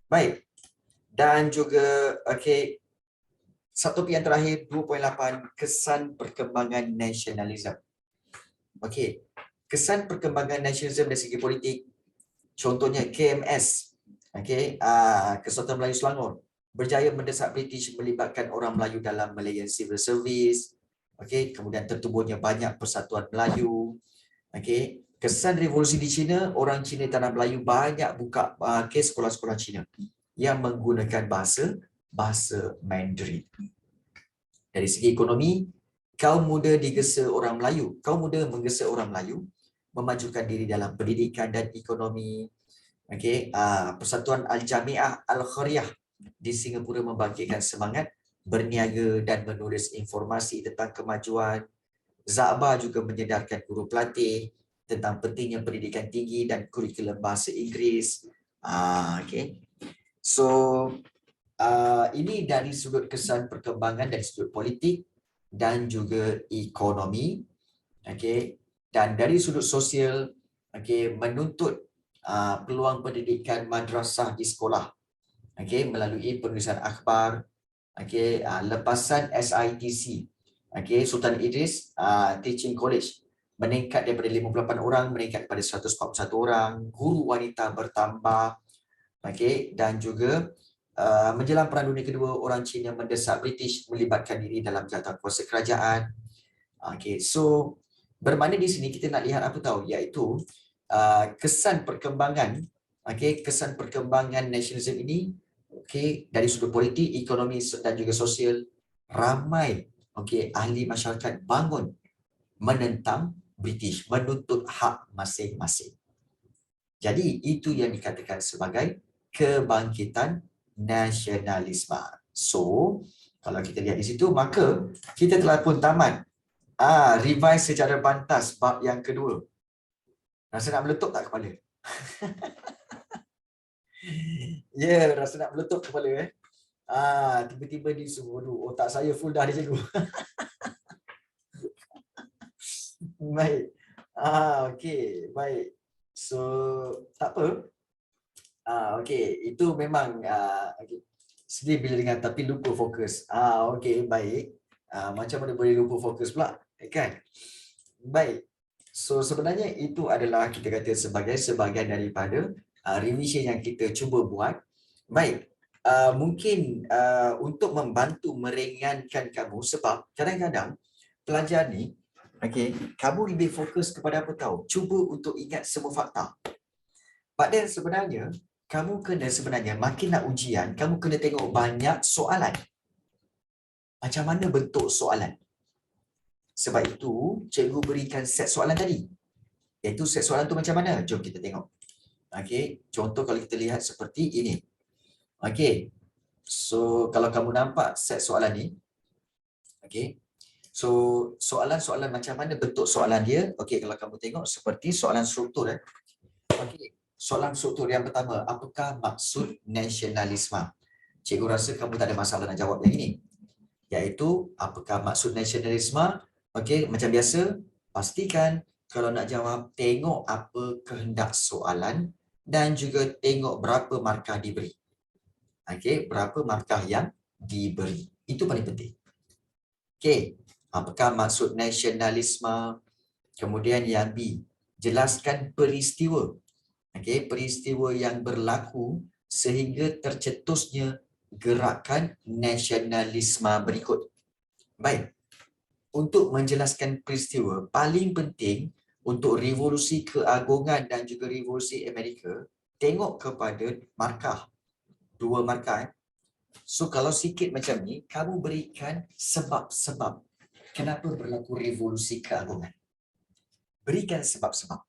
Baik. Dan juga satu yang terakhir 2.8 kesan perkembangan nasionalisme. Kesan perkembangan nasionalisme dari segi politik, contohnya KMS, Kesatuan Melayu Selangor berjaya mendesak British melibatkan orang Melayu dalam Malayan Civil Service. Kemudian tertubuhnya banyak persatuan Melayu. Kesan revolusi di China, orang Cina Tanah Melayu banyak buka sekolah-sekolah Cina yang menggunakan bahasa Mandarin. Dari segi ekonomi, kaum muda digesa orang Melayu. Kaum muda menggesa orang Melayu memajukan diri dalam pendidikan dan ekonomi. Persatuan Al-Jamiah Al-Khairiyah di Singapura membangkitkan semangat berniaga dan menulis informasi tentang kemajuan. Za'ba juga menyedarkan guru pelatih tentang pentingnya pendidikan tinggi dan kurikulum bahasa Inggeris. So, ini dari sudut kesan perkembangan dari sudut politik dan juga ekonomi. Dan dari sudut sosial, menuntut peluang pendidikan madrasah di sekolah melalui penulisan akhbar, lepasan SITC, Sultan Idris Teaching College meningkat daripada 58 orang meningkat kepada 141 orang, guru wanita bertambah, dan juga menjelang Perang Dunia Kedua, orang Cina mendesak British melibatkan diri dalam jawatan kuasa kerajaan. So bermakna di sini kita nak lihat apa tahu, iaitu kesan perkembangan, kesan perkembangan nasionalisme ini, dari sudut politik, ekonomi dan juga sosial, ramai ahli masyarakat bangun menentang British, menuntut hak masing-masing. Jadi itu yang dikatakan sebagai kebangkitan nasionalisme. So, kalau kita lihat di situ, maka kita telah pun tamat revise secara bantas bab yang kedua. Rasa nak meletup tak kepala? Rasa nak meletup kepala tiba-tiba di semua otak saya full dah dia cikgu. Baik. Baik. So, tak apa. Itu memang sedih bila dengar tapi lupa fokus. Baik. Macam mana boleh lupa fokus pula, kan? Baik. So sebenarnya itu adalah kita kata sebagai sebahagian daripada revision yang kita cuba buat. Baik. Mungkin untuk membantu meringankan kamu sebab kadang-kadang pelajar ni kamu lebih fokus kepada apa tahu? Cuba untuk ingat semua fakta. Padahal sebenarnya kamu kena sebenarnya makin nak ujian, kamu kena tengok banyak soalan. Macam mana bentuk soalan? Sebab itu cikgu berikan set soalan tadi. Iaitu set soalan tu macam mana? Jom kita tengok. Contoh kalau kita lihat seperti ini. So kalau kamu nampak set soalan ni, so soalan-soalan macam mana bentuk soalan dia? Kalau kamu tengok seperti soalan struktur. Soalan struktur yang pertama, apakah maksud nasionalisme? Cikgu rasa kamu tak ada masalah nak jawab yang ini. Iaitu apakah maksud nasionalisme? Macam biasa, pastikan kalau nak jawab, tengok apa kehendak soalan dan juga tengok berapa markah diberi. Berapa markah yang diberi. Itu paling penting. Apakah maksud nasionalisme? Kemudian yang B, jelaskan peristiwa. Peristiwa yang berlaku sehingga tercetusnya gerakan nasionalisme berikut. Baik. Untuk menjelaskan peristiwa, paling penting untuk revolusi keagungan dan juga revolusi Amerika, tengok kepada markah. 2 markah. So kalau sikit macam ni, kamu berikan sebab-sebab kenapa berlaku revolusi keagungan. Berikan sebab-sebab.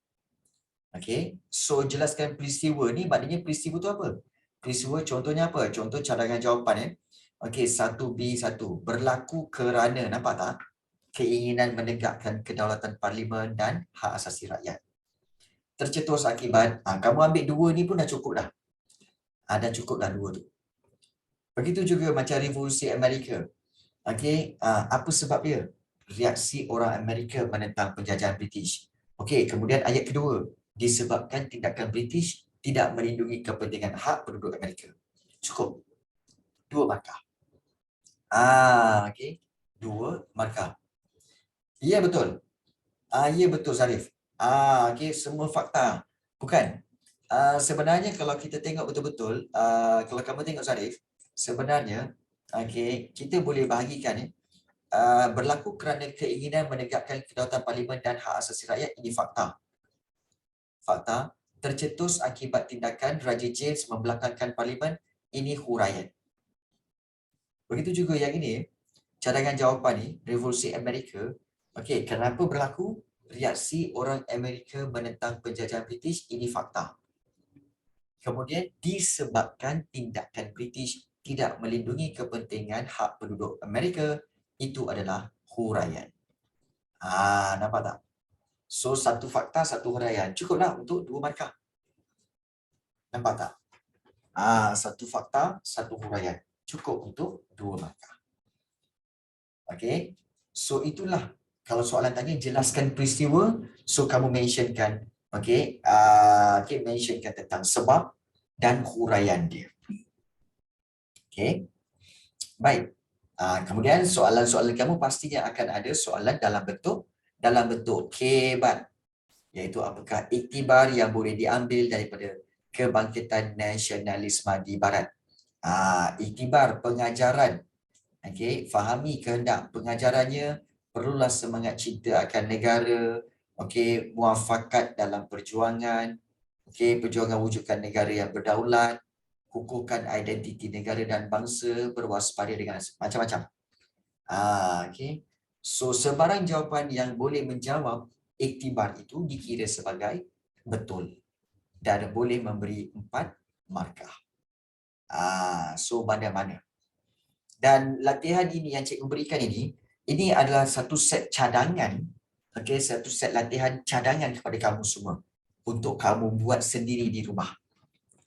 So jelaskan peristiwa ni, maknanya peristiwa tu apa? Peristiwa contohnya apa? Contoh cadangan jawapan 1B1. Berlaku kerana, nampak tak? Keinginan menegakkan kedaulatan parlimen dan hak asasi rakyat. Tercetus akibat, kamu ambil 2 ni pun dah cukup dah. Dah cukup dah 2 tu. Begitu juga macam revolusi Amerika. Apa sebab dia? Reaksi orang Amerika menentang penjajahan British. Kemudian ayat kedua, disebabkan tindakan British tidak melindungi kepentingan hak penduduk Amerika. Cukup. 2 markah. 2 markah. Ya betul. Ya betul Zarif. Semua fakta. Bukan. Sebenarnya kalau kita tengok betul-betul, kalau kamu tengok Zarif, sebenarnya kita boleh bahagikan berlaku kerana keinginan menegakkan kedaulatan parlimen dan hak asasi rakyat, ini fakta. Fakta. Tercetus akibat tindakan Raja James membelakangkan parlimen, ini huraian. Begitu juga yang ini, cadangan jawapan ni, revolusi Amerika. Kenapa berlaku? Reaksi orang Amerika menentang penjajahan British, ini fakta. Kemudian disebabkan tindakan British tidak melindungi kepentingan hak penduduk Amerika, itu adalah huraian. Nampak tak? So satu fakta, satu huraian. Cukuplah untuk 2 markah. Nampak tak? Satu fakta, satu huraian. Cukup untuk 2 markah. So itulah. Kalau soalan tanya, jelaskan peristiwa. So kamu mentionkan, mentionkan tentang sebab dan huraian dia. Baik. Kemudian soalan-soalan kamu pastinya akan ada soalan dalam bentuk kebat, iaitu apakah iktibar yang boleh diambil daripada kebangkitan nasionalisme di barat. Iktibar pengajaran. Fahami kehendak pengajarannya, perlulah semangat cinta akan negara, muafakat dalam perjuangan, perjuangan wujudkan negara yang berdaulat, kukuhkan identiti negara dan bangsa, berwaspada dengan macam-macam. So sebarang jawapan yang boleh menjawab iktibar itu dikira sebagai betul dan boleh memberi 4 markah. So mana-mana. Dan latihan ini yang cikgu berikan ini adalah satu set cadangan, satu set latihan cadangan kepada kamu semua untuk kamu buat sendiri di rumah.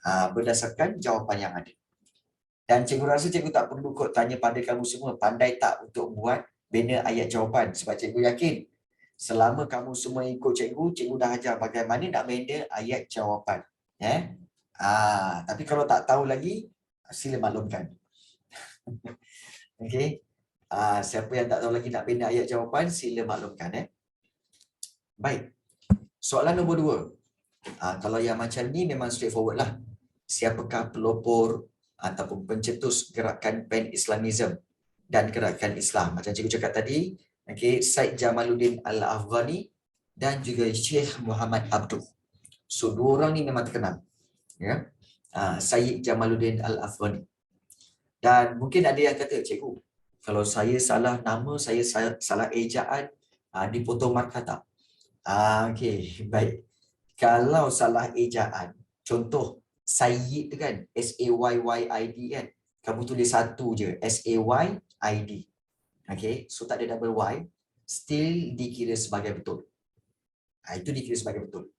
Berdasarkan jawapan yang ada. Dan cikgu rasa cikgu tak perlu kot tanya pada kamu semua, pandai tak untuk buat banner ayat jawapan. Sebab cikgu yakin, selama kamu semua ikut cikgu, cikgu dah ajar bagaimana nak banner ayat jawapan. Tapi kalau tak tahu lagi, sila maklumkan. Siapa yang tak tahu lagi nak banner ayat jawapan, sila maklumkan. Baik. Soalan nombor 2. Kalau yang macam ni memang straightforward lah. Siapakah pelopor ataupun pencetus gerakan Pan-Islamism dan gerakan Islam? Macam cikgu cakap tadi, okay, Syed Jamaluddin Al-Afghani dan juga Syekh Muhammad Abduh. So, dua orang ni memang terkenal. Ya. Syed Jamaluddin Al-Afghani. Dan mungkin ada yang kata, cikgu, kalau saya salah nama, saya salah ejaan, dipotong markah tak? Okey, baik. Kalau salah ejaan, contoh Sayyid tu kan, S-A-Y-Y-I-D kan, kamu tulis satu je, S-A-Y-I-D. Okey, so tak ada double Y, still dikira sebagai betul. Itu dikira sebagai betul.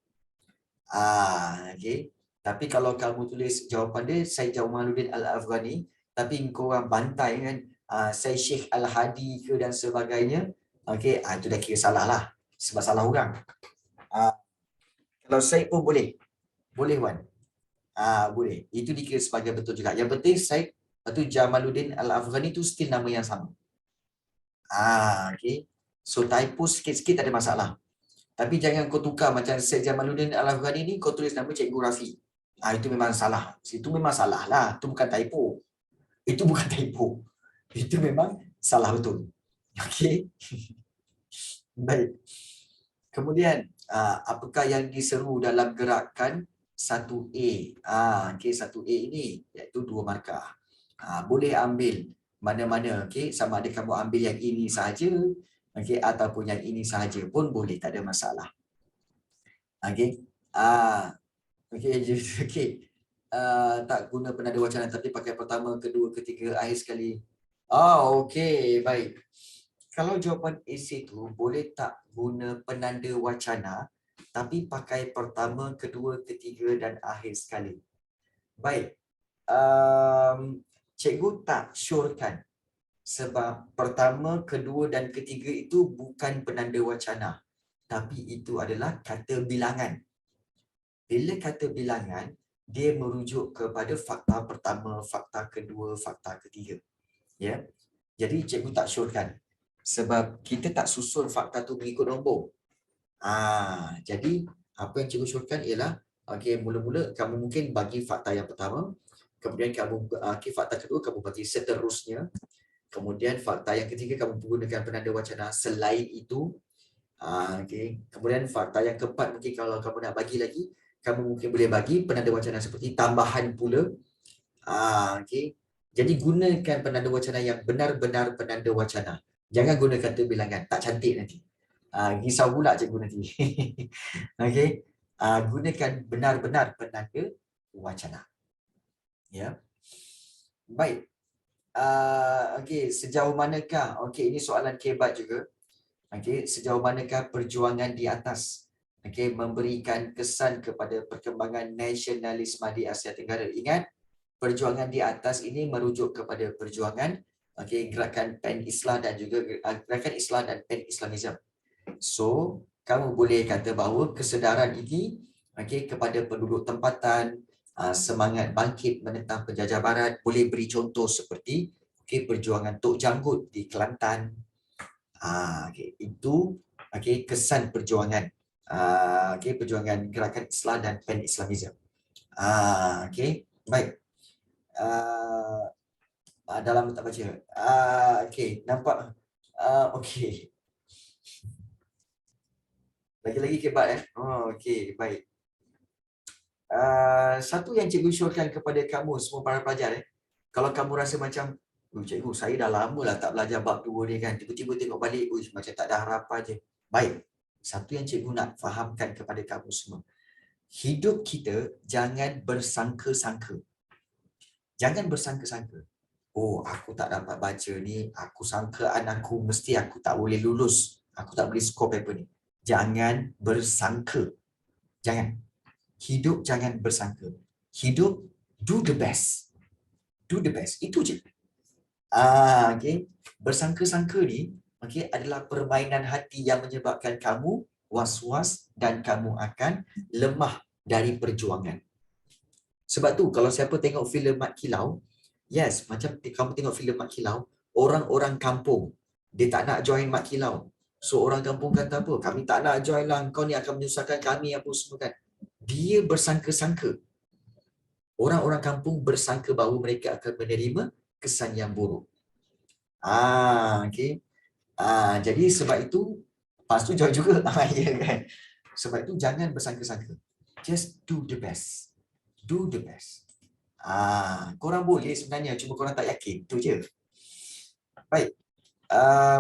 Okey. Tapi kalau kamu tulis jawapan dia, Syed Jamaluddin Al-Afghani, tapi kau orang bantai kan, Syed Sheikh Al-Hadi ke dan sebagainya, okey, itu dah kira salah lah. Sebab salah orang. Kalau Syed pun boleh. Boleh, Wan. Boleh. Itu dikira sebagai betul juga. Yang penting Syed atau Jamaluddin Al-Afghani tu still nama yang sama. Okay. So typo sikit-sikit tak ada masalah. Tapi jangan kau tukar macam Syed Jamaluddin Al-Afghani ni kau tulis nama Cikgu Rafi. Itu memang salah. Itu memang salah lah. Itu bukan typo. Itu bukan typo. Itu memang salah betul. Okey. Baik. Kemudian, apakah yang diseru dalam gerakan 1A? Okey, 1A ini iaitu 2 markah. Boleh ambil mana-mana, okey, sama ada kamu ambil yang ini sahaja, okey, ataupun yang ini sahaja pun boleh, tak ada masalah. Okey. Okey, okey. Tak guna penanda wacana tapi pakai pertama, kedua, ketiga, akhir sekali. Okey, baik. Kalau jawapan esei tu boleh tak guna penanda wacana tapi pakai pertama, kedua, ketiga dan akhir sekali. Baik. Cikgu tak syorkan sebab pertama, kedua dan ketiga itu bukan penanda wacana tapi itu adalah kata bilangan. Bila kata bilangan, dia merujuk kepada fakta pertama, fakta kedua, fakta ketiga. Ya. Jadi cikgu tak syorkan sebab kita tak susun fakta tu mengikut nombor. Jadi apa yang cikgu syorkan ialah okey, mula-mula kamu mungkin bagi fakta yang pertama, kemudian kamu fakta kedua kamu bagi seterusnya, kemudian fakta yang ketiga kamu menggunakan penanda wacana selain itu. Okey. Kemudian fakta yang keempat mungkin kalau kamu nak bagi lagi, kamu mungkin boleh bagi penanda wacana seperti tambahan pula. Okey. Jadi gunakan penanda wacana yang benar-benar penanda wacana. Jangan guna kata bilangan, tak cantik nanti. Risau pula cikgu nanti. Okey. Gunakan benar-benar penanda wacana. Ya. Baik. Okey, sejauh manakah? Okey, ini soalan kebat juga. Okey, sejauh manakah perjuangan di atas memberikan kesan kepada perkembangan nasionalisme di Asia Tenggara? Ingat, perjuangan di atas ini merujuk kepada perjuangan gerakan Pan-Islam dan juga gerakan Islam dan Pan-Islamism. So, kamu boleh kata bahawa kesedaran ini kepada penduduk tempatan, semangat bangkit menentang penjajah barat, boleh beri contoh seperti perjuangan Tok Janggut di Kelantan. Itu kesan perjuangan perjuangan gerakan Islam dan Pan-Islamism. Baik. Dalam tak baca. Nampak. Okey. Lagi-lagi kebat baik. Satu yang cikgu syorkan kepada kamu semua para pelajar kalau kamu rasa macam cikgu saya dah lama lah tak belajar bab 2 ni kan, tiba-tiba tengok balik macam tak ada harapan je. Baik. Satu yang cikgu nak fahamkan kepada kamu semua. Hidup kita jangan bersangka-sangka. Jangan bersangka-sangka. Aku tak dapat baca ni, aku sangkaan aku mesti aku tak boleh lulus. Aku tak boleh score paper ni. Jangan bersangka. Jangan. Hidup jangan bersangka. Hidup do the best. Do the best. Itu je. Bersangka-sangka ni adalah permainan hati yang menyebabkan kamu was-was dan kamu akan lemah dari perjuangan. Sebab tu kalau siapa tengok filem Mat Kilau, yes, macam kamu tengok filem Mat Kilau, orang-orang kampung dia tak nak join Mat Kilau. So orang kampung kata apa? Kami tak nak join lah, kau ni akan menyusahkan kami apa semua kan. Dia bersangka-sangka. Orang-orang kampung bersangka bahawa mereka akan menerima kesan yang buruk. Okay. Jadi sebab itu, lepas tu join juga. Ya kan? Sebab itu jangan bersangka-sangka. Just do the best. Do the best. Korang boleh sebenarnya, cuma korang tak yakin. Itu je. Baik.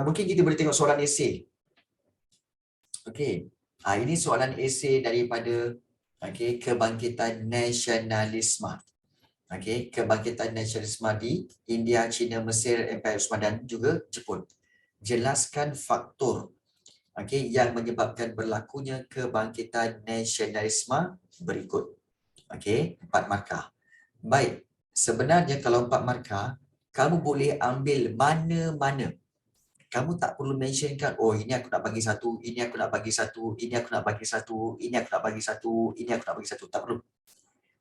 Mungkin kita boleh tengok soalan esei. Okey. Ini soalan esei daripada kebangkitan nasionalisme. Kebangkitan nasionalisme di India, China, Mesir, Empire Osman dan juga Jepun. Jelaskan faktor yang menyebabkan berlakunya kebangkitan nasionalisme berikut. 4 markah. Baik, sebenarnya kalau 4 markah, kamu boleh ambil mana-mana. Kamu tak perlu mentionkan, oh ini aku nak bagi satu, ini aku nak bagi satu, ini aku nak bagi satu, ini aku nak bagi satu, ini aku nak bagi satu. Tak perlu.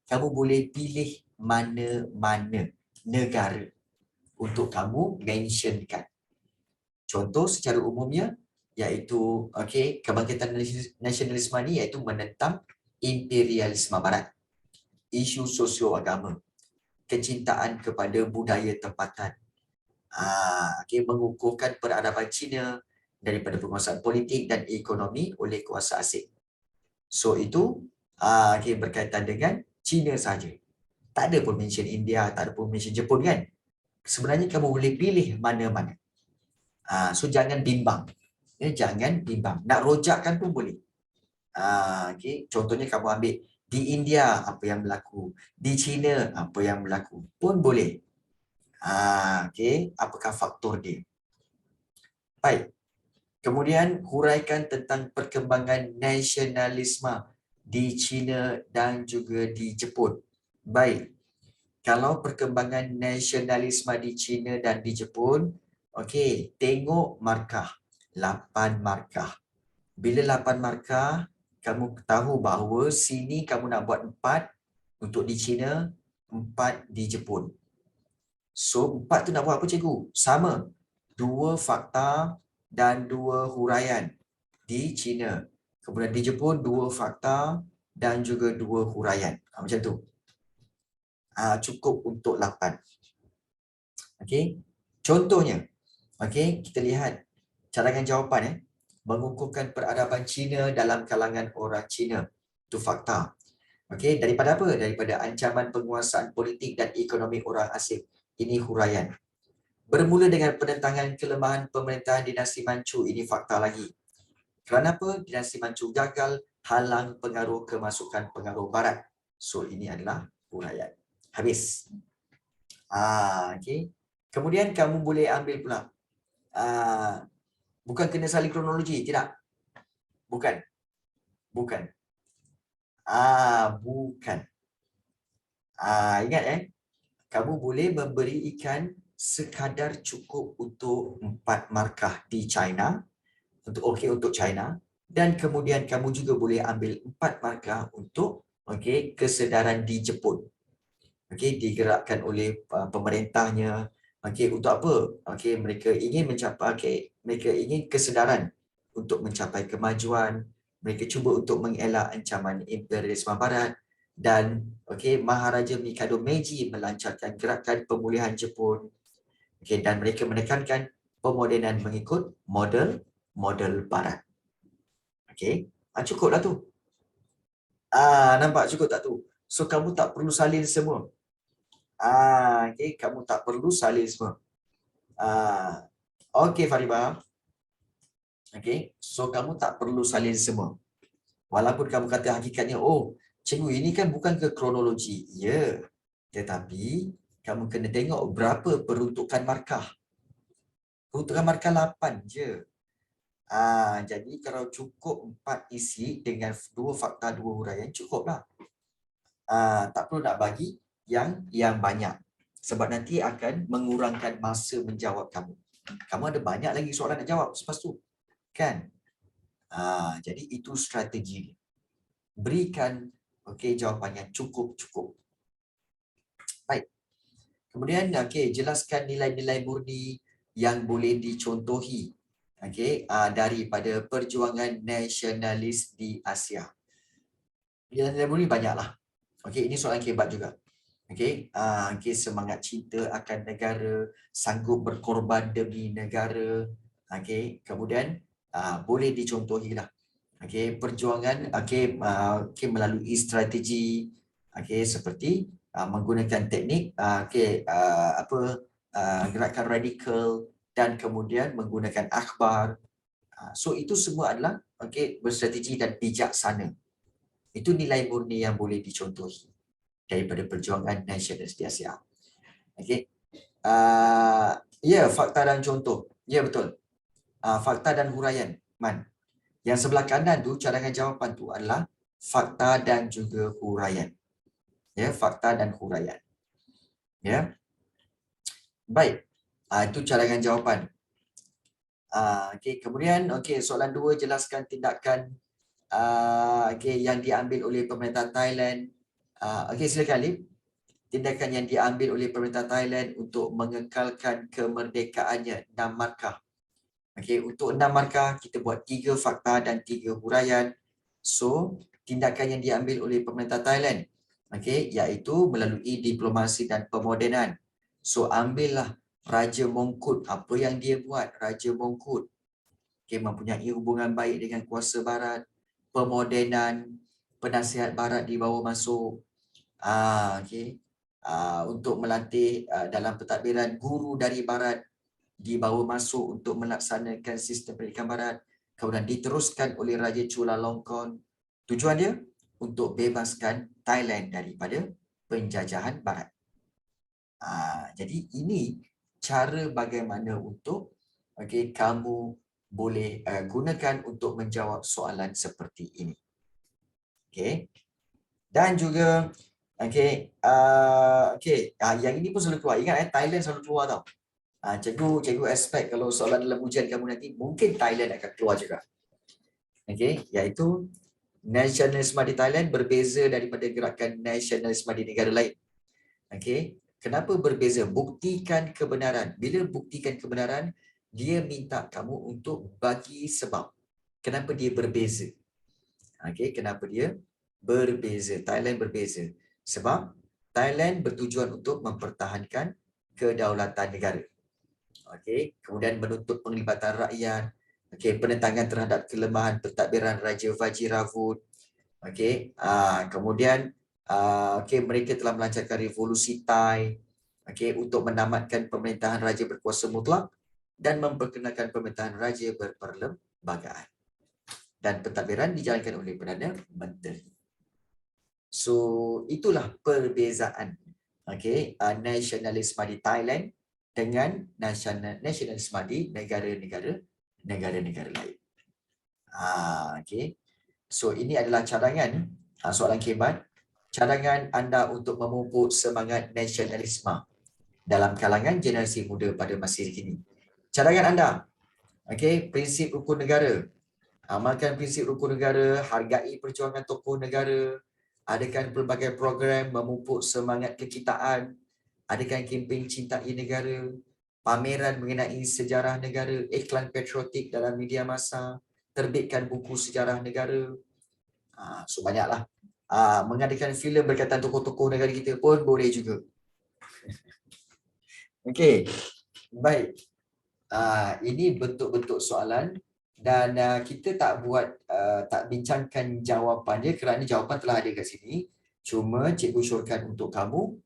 Kamu boleh pilih mana-mana negara untuk kamu mentionkan. Contoh secara umumnya, iaitu kebangkitan nasionalisme ni iaitu menentang imperialisme barat, isu sosio-agama, kecintaan kepada budaya tempatan, mengukuhkan peradaban Cina daripada penguasaan politik dan ekonomi oleh kuasa asing. So itu berkaitan dengan Cina saja. Tak ada pun mention India, tak ada pun mention Jepun kan. Sebenarnya kamu boleh pilih mana-mana. So jangan bimbang. Jangan bimbang. Nak rojakkan pun boleh. Contohnya kamu ambil di India apa yang berlaku, di China apa yang berlaku pun boleh. Apakah faktor dia? Baik. Kemudian huraikan tentang perkembangan nasionalisme di China dan juga di Jepun. Baik. Kalau perkembangan nasionalisme di China dan di Jepun, tengok markah. 8 markah. Bila 8 markah, kamu tahu bahawa sini kamu nak buat 4 untuk di China, 4 di Jepun. So 4 tu nak buat apa cikgu? Sama. 2 fakta dan 2 huraian di China. Kemudian di Jepun 2 fakta dan juga 2 huraian. Macam tu. Cukup untuk 8. Contohnya, kita lihat cadangan jawapan. Mengukuhkan peradaban Cina dalam kalangan orang Cina. Itu fakta. Daripada apa? Daripada ancaman penguasaan politik dan ekonomi orang asing. Ini huraian. Bermula dengan penentangan kelemahan pemerintahan dinasti Manchu. Ini fakta lagi. Kerana apa? Dinasti Manchu gagal halang pengaruh kemasukan pengaruh barat. So ini adalah huraian. Habis. Kemudian kamu boleh ambil pula. Bukan kena salin kronologi, tidak. Bukan. Bukan. Bukan. Ingat kamu boleh memberi ikan sekadar cukup untuk 4 markah di China, untuk China, dan kemudian kamu juga boleh ambil 4 markah untuk kesedaran di Jepun. Digerakkan oleh pemerintahnya. Untuk apa? Mereka ingin mencapai, mereka ingin kesedaran untuk mencapai kemajuan. Mereka cuba untuk mengelak ancaman imperialisme barat. Dan Maharaja Mikado Meiji melancarkan gerakan pemulihan Jepun. Dan mereka menekankan pemodenan mengikut model barat. Cukuplah tu. Nampak cukup tak tu? So kamu tak perlu salin semua. Kamu tak perlu salin semua. Faribah. So kamu tak perlu salin semua. Walaupun kamu kata hakikatnya, oh, cikgu ini kan bukan ke kronologi. Ya. Tetapi kamu kena tengok berapa peruntukan markah. Peruntukan markah 8 je. Jadi kalau cukup 4 isi dengan 2 fakta, 2 huraian, cukuplah. Tak perlu nak bagi yang banyak. Sebab nanti akan mengurangkan masa menjawab kamu. Kamu ada banyak lagi soalan nak jawab selepas tu. Kan? Jadi itu strategi. Berikan jawapan yang cukup-cukup. Baik. Kemudian jelaskan nilai-nilai murni yang boleh dicontohi daripada perjuangan nasionalis di Asia. Yang ni banyaklah. Okey, ini soalan kebat juga. Okey, semangat cinta akan negara, sanggup berkorban demi negara. Okey, kemudian boleh dicontohilah. Okey, perjuangan melalui strategi seperti menggunakan teknik gerakan radikal dan kemudian menggunakan akhbar. So itu semua adalah berstrategi dan bijaksana. Itu nilai murni yang boleh dicontohi daripada perjuangan nasionalis di Asia. Okey. Fakta dan contoh. Ya, betul. Fakta dan huraian. Man. Yang sebelah kanan tu cadangan jawapan tu adalah fakta dan juga huraian. Ya, fakta dan huraian. Ya. Baik. Itu cadangan jawapan. Kemudian soalan 2, jelaskan tindakan yang diambil oleh pemerintah Thailand. Silakan Alif. Tindakan yang diambil oleh pemerintah Thailand untuk mengekalkan kemerdekaannya 6 markah. Untuk 6 markah kita buat 3 fakta dan 3 huraian. So, tindakan yang diambil oleh pemerintah Thailand iaitu melalui diplomasi dan pemodenan. So, ambillah Raja Mongkut, apa yang dia buat Raja Mongkut? Mempunyai hubungan baik dengan kuasa barat, pemodenan, penasihat barat dibawa masuk. Untuk melatih dalam pentadbiran guru dari barat dibawa masuk untuk melaksanakan sistem pendidikan barat, kemudian diteruskan oleh Raja Chulalongkorn. Tujuan dia untuk bebaskan Thailand daripada penjajahan barat. Jadi ini cara bagaimana untuk kamu boleh gunakan untuk menjawab soalan seperti ini. Dan juga yang ini pun selalu keluar. Ingat Thailand selalu keluar tau. Cikgu expect kalau soalan dalam ujian kamu nanti mungkin Thailand akan keluar juga. Iaitu nasionalisme di Thailand berbeza daripada gerakan nasionalisme di negara lain. Kenapa berbeza? Buktikan kebenaran. Bila buktikan kebenaran, dia minta kamu untuk bagi sebab. Kenapa dia berbeza? Kenapa dia berbeza? Thailand berbeza. Sebab Thailand bertujuan untuk mempertahankan kedaulatan negara. Kemudian menuntut penglibatan rakyat. Penentangan terhadap kelemahan pentadbiran Raja Vajiravud. Kemudian mereka telah melancarkan revolusi Thai untuk menamatkan pemerintahan raja berkuasa mutlak dan memperkenalkan pemerintahan raja berperlembagaan. Dan pentadbiran dijalankan oleh Perdana Menteri. So, itulah perbezaan nasionalisme di Thailand dengan nasionalisme di negara-negara lain. So, ini adalah cadangan soalan khidmat. Cadangan anda untuk memupuk semangat nasionalisme dalam kalangan generasi muda pada masa kini. Cadangan anda, prinsip rukun negara. Amalkan prinsip rukun negara, hargai perjuangan tokoh negara, adakan pelbagai program memupuk semangat kekitaan, adakan kempen cintai negara, pameran mengenai sejarah negara, iklan patriotik dalam media massa, terbitkan buku sejarah negara. So banyaklah. Mengadakan filem berkaitan tokoh-tokoh negara kita pun boleh juga. Baik. Ini bentuk-bentuk soalan. Dan kita tak bincangkan jawapannya kerana jawapan telah ada kat sini. Cuma cikgu syorkan untuk kamu,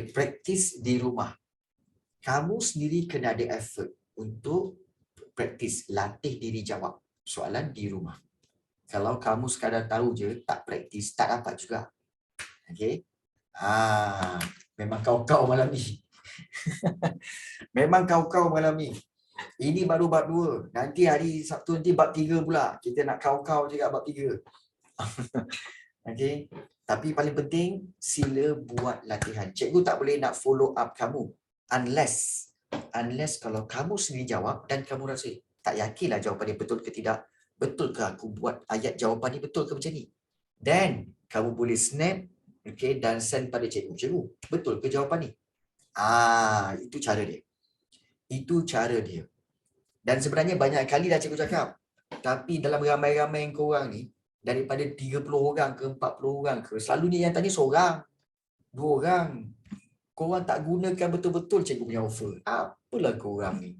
praktis di rumah. Kamu sendiri kena ada effort untuk praktis, latih diri jawab soalan di rumah. Kalau kamu sekadar tahu je, tak praktis, tak dapat juga. Memang kau-kau malam ni. Memang kau-kau malam ni. Ini baru bab 2. Nanti hari Sabtu nanti bab 3 pula. Kita nak kau-kau juga bab 3. Tapi paling penting, sila buat latihan. Cikgu tak boleh nak follow up kamu. Unless kalau kamu sendiri jawab dan kamu rasa, tak yakinlah jawapan dia betul ke tidak. Betul ke aku buat ayat jawapan ni betul ke macam ni? Then, kamu boleh snap dan send pada cikgu. Cikgu, betul ke jawapan ni? Itu cara dia. Itu cara dia. Dan sebenarnya banyak kali dah cikgu cakap. Tapi dalam ramai-ramai korang ni, daripada 30 orang ke 40 orang ke, selalunya yang tanya seorang, 2 orang. Korang tak gunakan betul-betul cikgu punya offer. Apalah korang ni.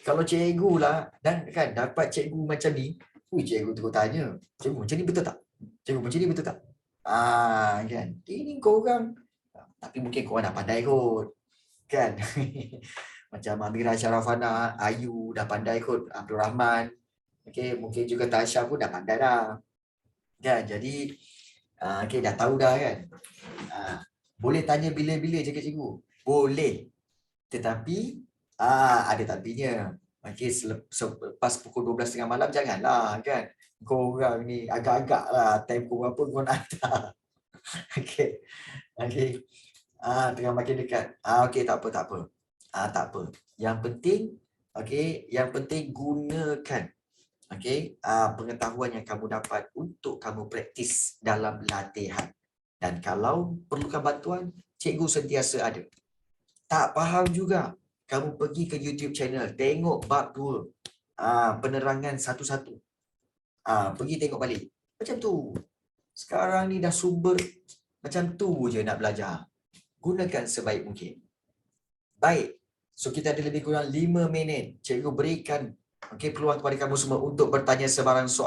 Kalau cikgu lah, dan kan dapat cikgu macam ni, cikgu terus tanya, cikgu macam ni betul tak? Cikgu macam ni betul tak? Kan. Ini korang. Tapi mungkin korang dah pandai kot. Kan? Macam Amira Syarafana, Ayu dah pandai kot, Abdul Rahman. Okay, mungkin juga Tasha pun dah pandai dah. Kan? Jadi, okay, dah tahu dah kan? Boleh tanya bila-bila cikgu. Boleh. Tetapi, ada tapinya. Okay, selepas pukul 12.30 malam, janganlah kan. Korang ni agak-agak lah. Time korang pun korang nak hantar. Okay. Okay. Tengah makin dekat. Okay, tak apa. Tak apa. Yang penting gunakan pengetahuan yang kamu dapat untuk kamu praktis dalam latihan. Dan kalau perlukan bantuan, cikgu sentiasa ada. Tak faham juga, kamu pergi ke YouTube channel, tengok bab 2. Penerangan satu-satu. Pergi tengok balik. Macam tu. Sekarang ni dah sumber macam tu je nak belajar. Gunakan sebaik mungkin. Baik. So kita ada lebih kurang 5 minit. Cikgu berikan peluang kepada kamu semua untuk bertanya sebarang soalan.